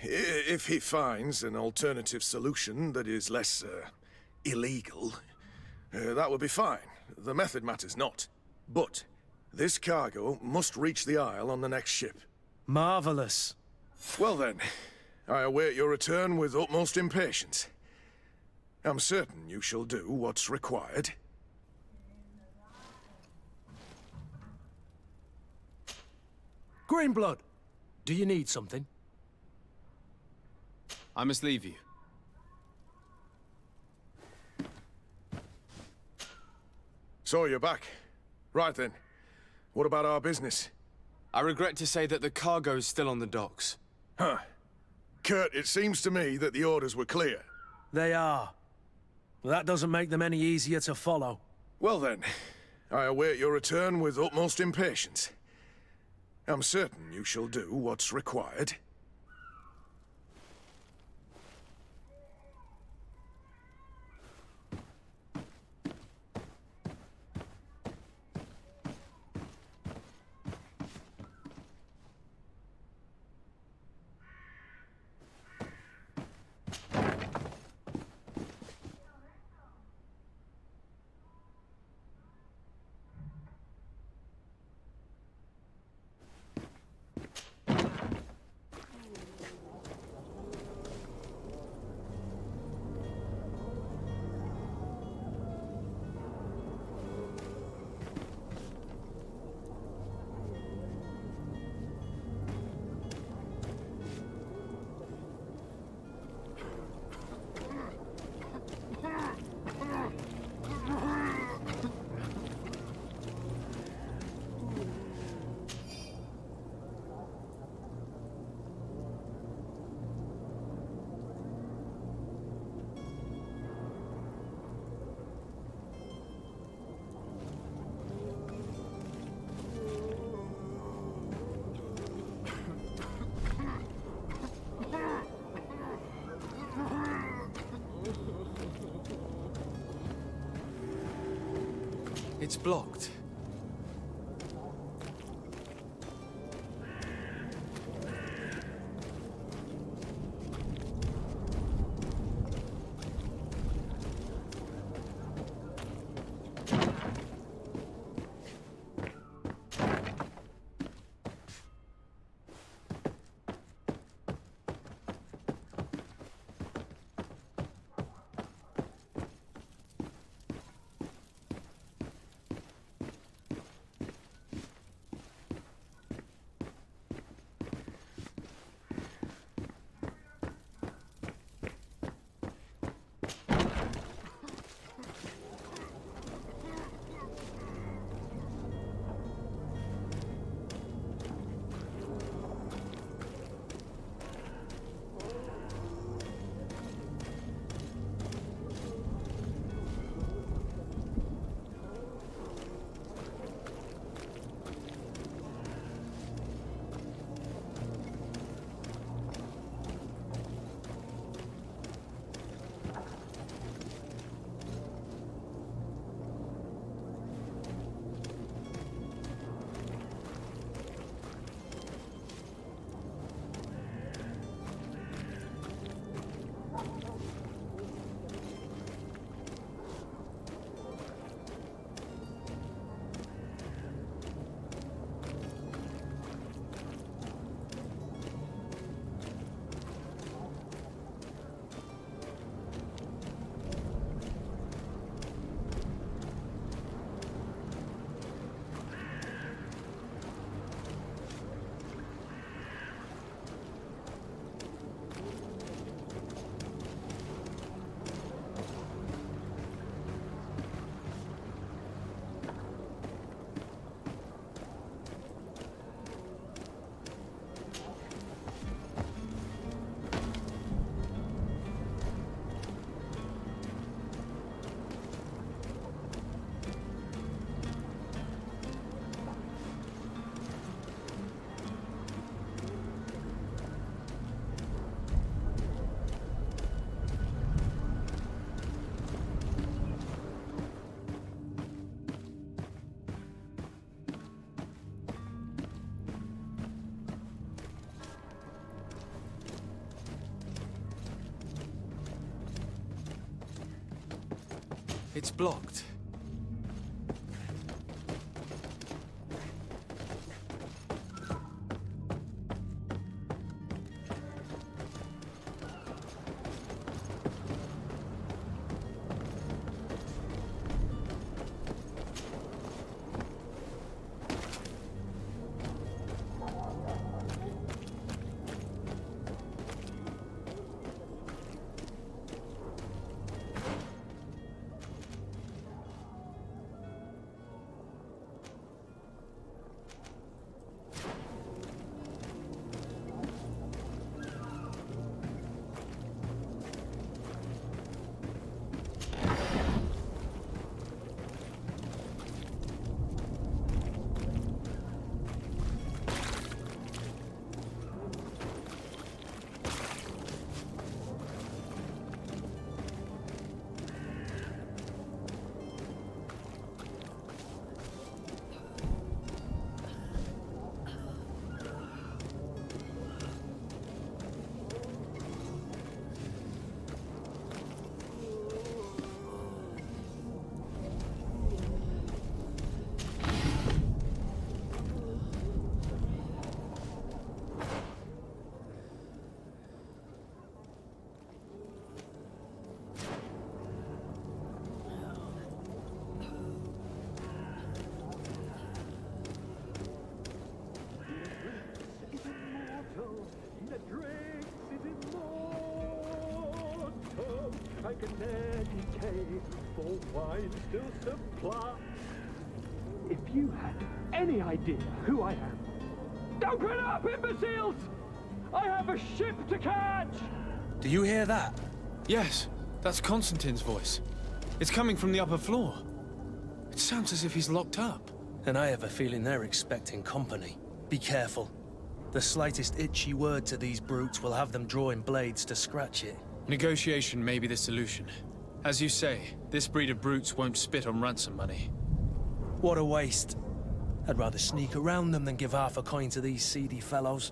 if he finds an alternative solution that is less, illegal, that would be fine. The method matters not. But this cargo must reach the Isle on the next ship. Marvelous. Well then, I await your return with utmost impatience. I'm certain you shall do what's required. Greenblood, do you need something? I must leave you. So you're back. Right then. What about our business? I regret to say that the cargo is still on the docks. Huh. Kurt, it seems to me that the orders were clear. They are. But that doesn't make them any easier to follow. Well then, I await your return with utmost impatience. I'm certain you shall do what's required. It's blocked. It's blocked. I can meditate for wine still supply. If you had any idea who I am, open up, imbeciles! I have a ship to catch! Do you hear that? Yes, that's Constantine's voice. It's coming from the upper floor. It sounds as if he's locked up. And I have a feeling they're expecting company. Be careful. The slightest itchy word to these brutes will have them drawing blades to scratch it. Negotiation may be the solution. As you say, this breed of brutes won't spit on ransom money. What a waste. I'd rather sneak around them than give half a coin to these seedy fellows.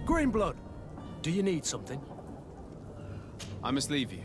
Greenblood, do you need something? I must leave you.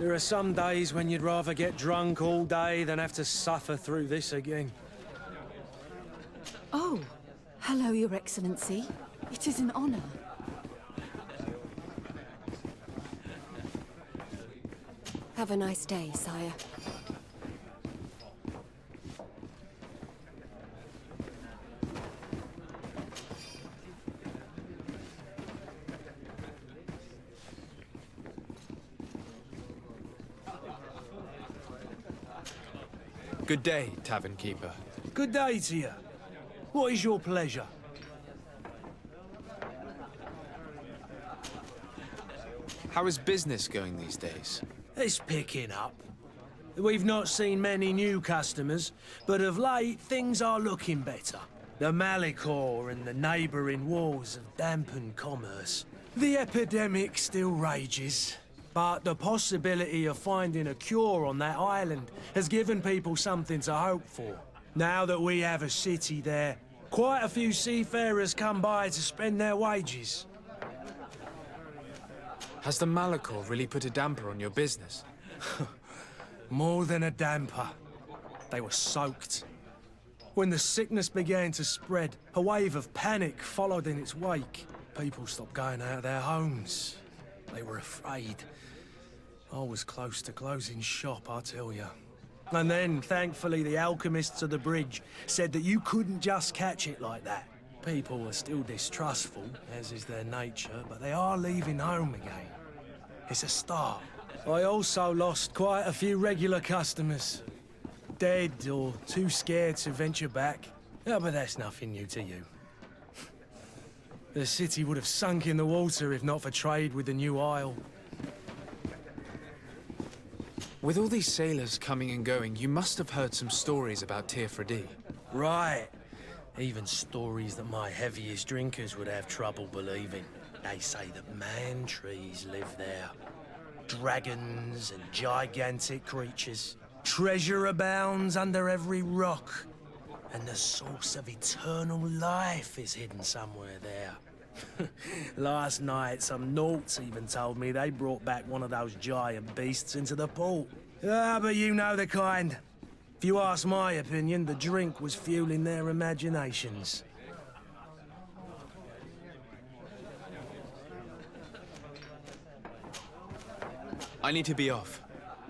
There are some days when you'd rather get drunk all day than have to suffer through this again. Oh, hello, Your Excellency. It is an honor. Have a nice day, sire. Good day, tavern keeper. Good day to you. What is your pleasure? How is business going these days? It's picking up. We've not seen many new customers, but of late things are looking better. The massacre and the neighbouring wars have dampened commerce. The epidemic still rages, but the possibility of finding a cure on that island has given people something to hope for. Now that we have a city there, quite a few seafarers come by to spend their wages. Has the massacre really put a damper on your business? More than a damper. They were soaked. When the sickness began to spread, a wave of panic followed in its wake. People stopped going out of their homes. They were afraid. I was close to closing shop, I tell you. And then, thankfully, the alchemists of the bridge said that you couldn't just catch it like that. People are still distrustful, as is their nature, but they are leaving home again. It's a start. I also lost quite a few regular customers. Dead or too scared to venture back. Yeah, but that's nothing new to you. The city would have sunk in the water if not for trade with the new isle. With all these sailors coming and going, you must have heard some stories about Tirfredi. Right. Even stories that my heaviest drinkers would have trouble believing. They say that man-trees live there. Dragons and gigantic creatures. Treasure abounds under every rock. And the source of eternal life is hidden somewhere there. Last night, some Nauts even told me they brought back one of those giant beasts into the port. Ah, but you know the kind. If you ask my opinion, the drink was fueling their imaginations. I need to be off.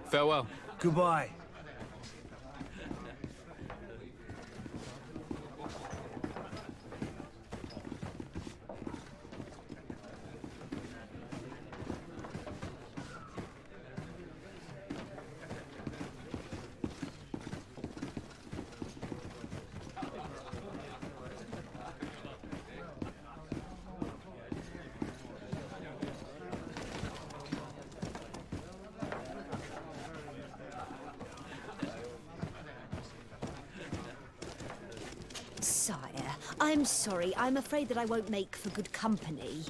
Farewell. Goodbye. Sire, I'm sorry. I'm afraid that I won't make for good company.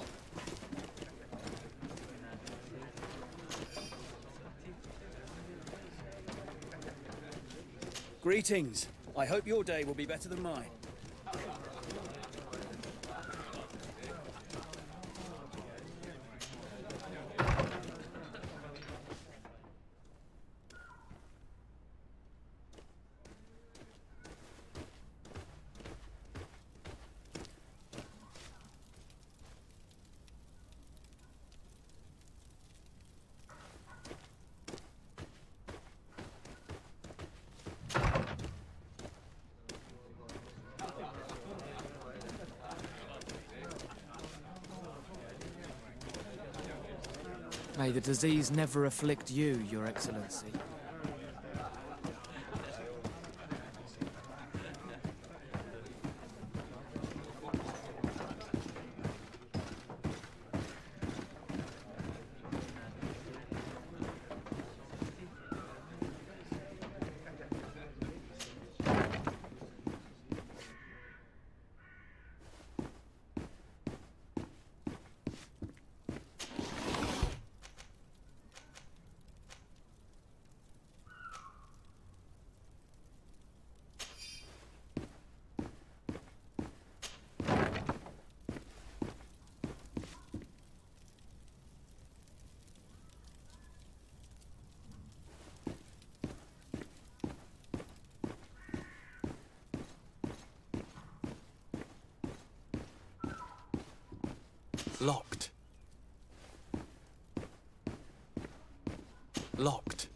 Greetings. I hope your day will be better than mine. May the disease never afflict you, Your Excellency. Locked. Locked.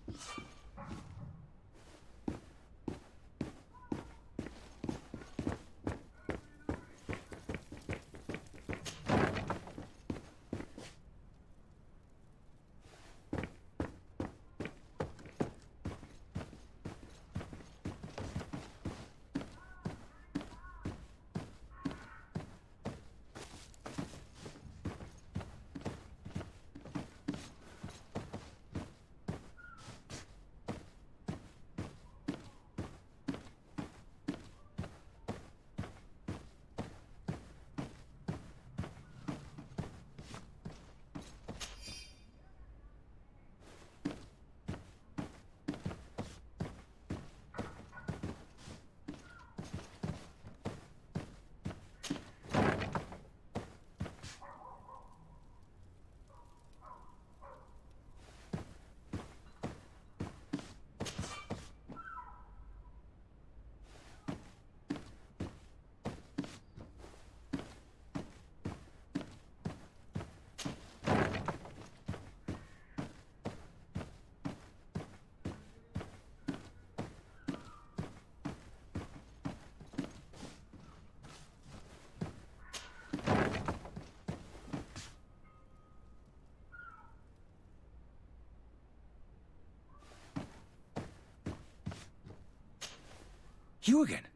You again?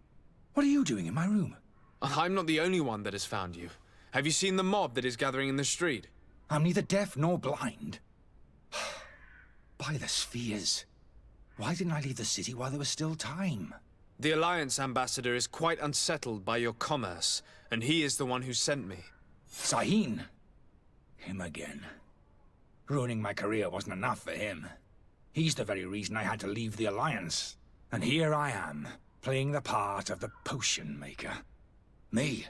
What are you doing in my room? I'm not the only one that has found you. Have you seen the mob that is gathering in the street? I'm neither deaf nor blind. By the spheres. Why didn't I leave the city while there was still time? The Alliance ambassador is quite unsettled by your commerce, and he is the one who sent me. Serene? Him again. Ruining my career wasn't enough for him. He's the very reason I had to leave the Alliance. And here I am, playing the part of the potion maker. Me,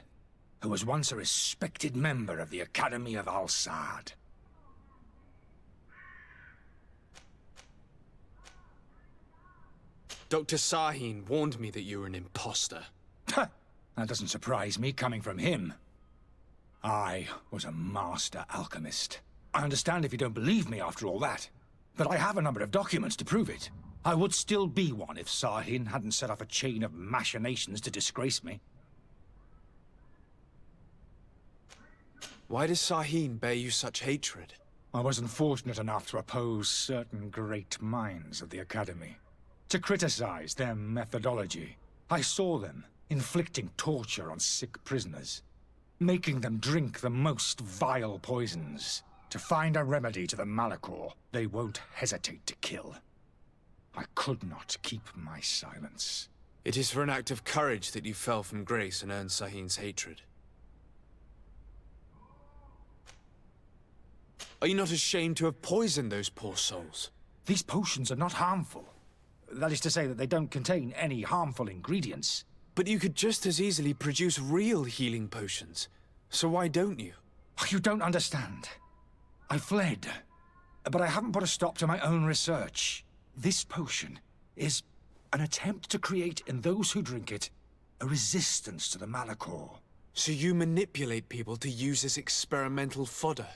who was once a respected member of the Academy of Al-Sad. Dr. Serene warned me that you were an imposter. That doesn't surprise me, coming from him. I was a master alchemist. I understand if you don't believe me after all that, but I have a number of documents to prove it. I would still be one if Serene hadn't set off a chain of machinations to disgrace me. Why does Serene bear you such hatred? I wasn't fortunate enough to oppose certain great minds of the Academy. To criticize their methodology. I saw them inflicting torture on sick prisoners, making them drink the most vile poisons. To find a remedy to the massacre they won't hesitate to kill. I could not keep my silence. It is for an act of courage that you fell from grace and earned Sahin's hatred. Are you not ashamed to have poisoned those poor souls? These potions are not harmful. That is to say that they don't contain any harmful ingredients. But you could just as easily produce real healing potions. So why don't you? You don't understand. I fled, but I haven't put a stop to my own research. This potion is an attempt to create in those who drink it a resistance to the massacre. So you manipulate people to use as experimental fodder?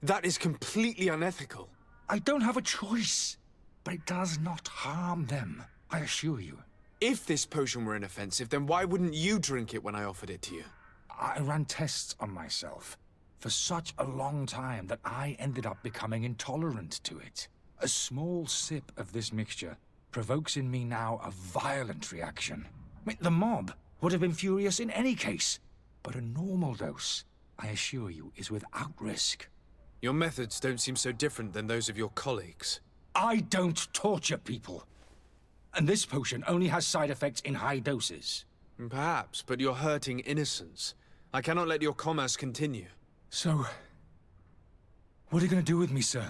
That is completely unethical. I don't have a choice, but it does not harm them, I assure you. If this potion were inoffensive, then why wouldn't you drink it when I offered it to you? I ran tests on myself for such a long time that I ended up becoming intolerant to it. A small sip of this mixture provokes in me now a violent reaction. The mob would have been furious in any case, but a normal dose, I assure you, is without risk. Your methods don't seem so different than those of your colleagues. I don't torture people. And this potion only has side effects in high doses. Perhaps, but you're hurting innocents. I cannot let your commerce continue. So, what are you going to do with me, sir?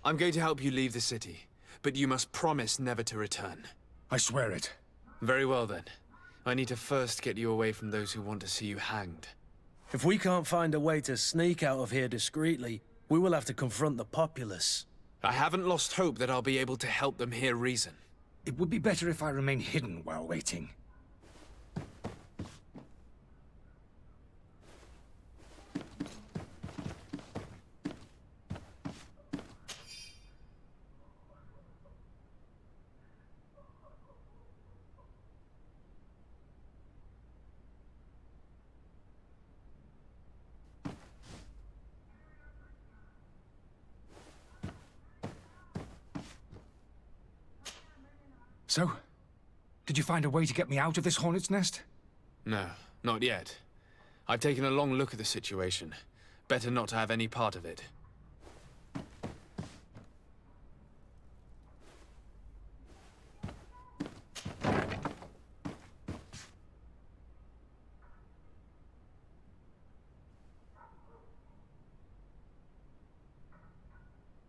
I'm going to help you leave the city, but you must promise never to return. I swear it. Very well then. I need to first get you away from those who want to see you hanged. If we can't find a way to sneak out of here discreetly, we will have to confront the populace. I haven't lost hope that I'll be able to help them hear reason. It would be better if I remain hidden while waiting. So? Did you find a way to get me out of this hornet's nest? No, not yet. I've taken a long look at the situation. Better not to have any part of it.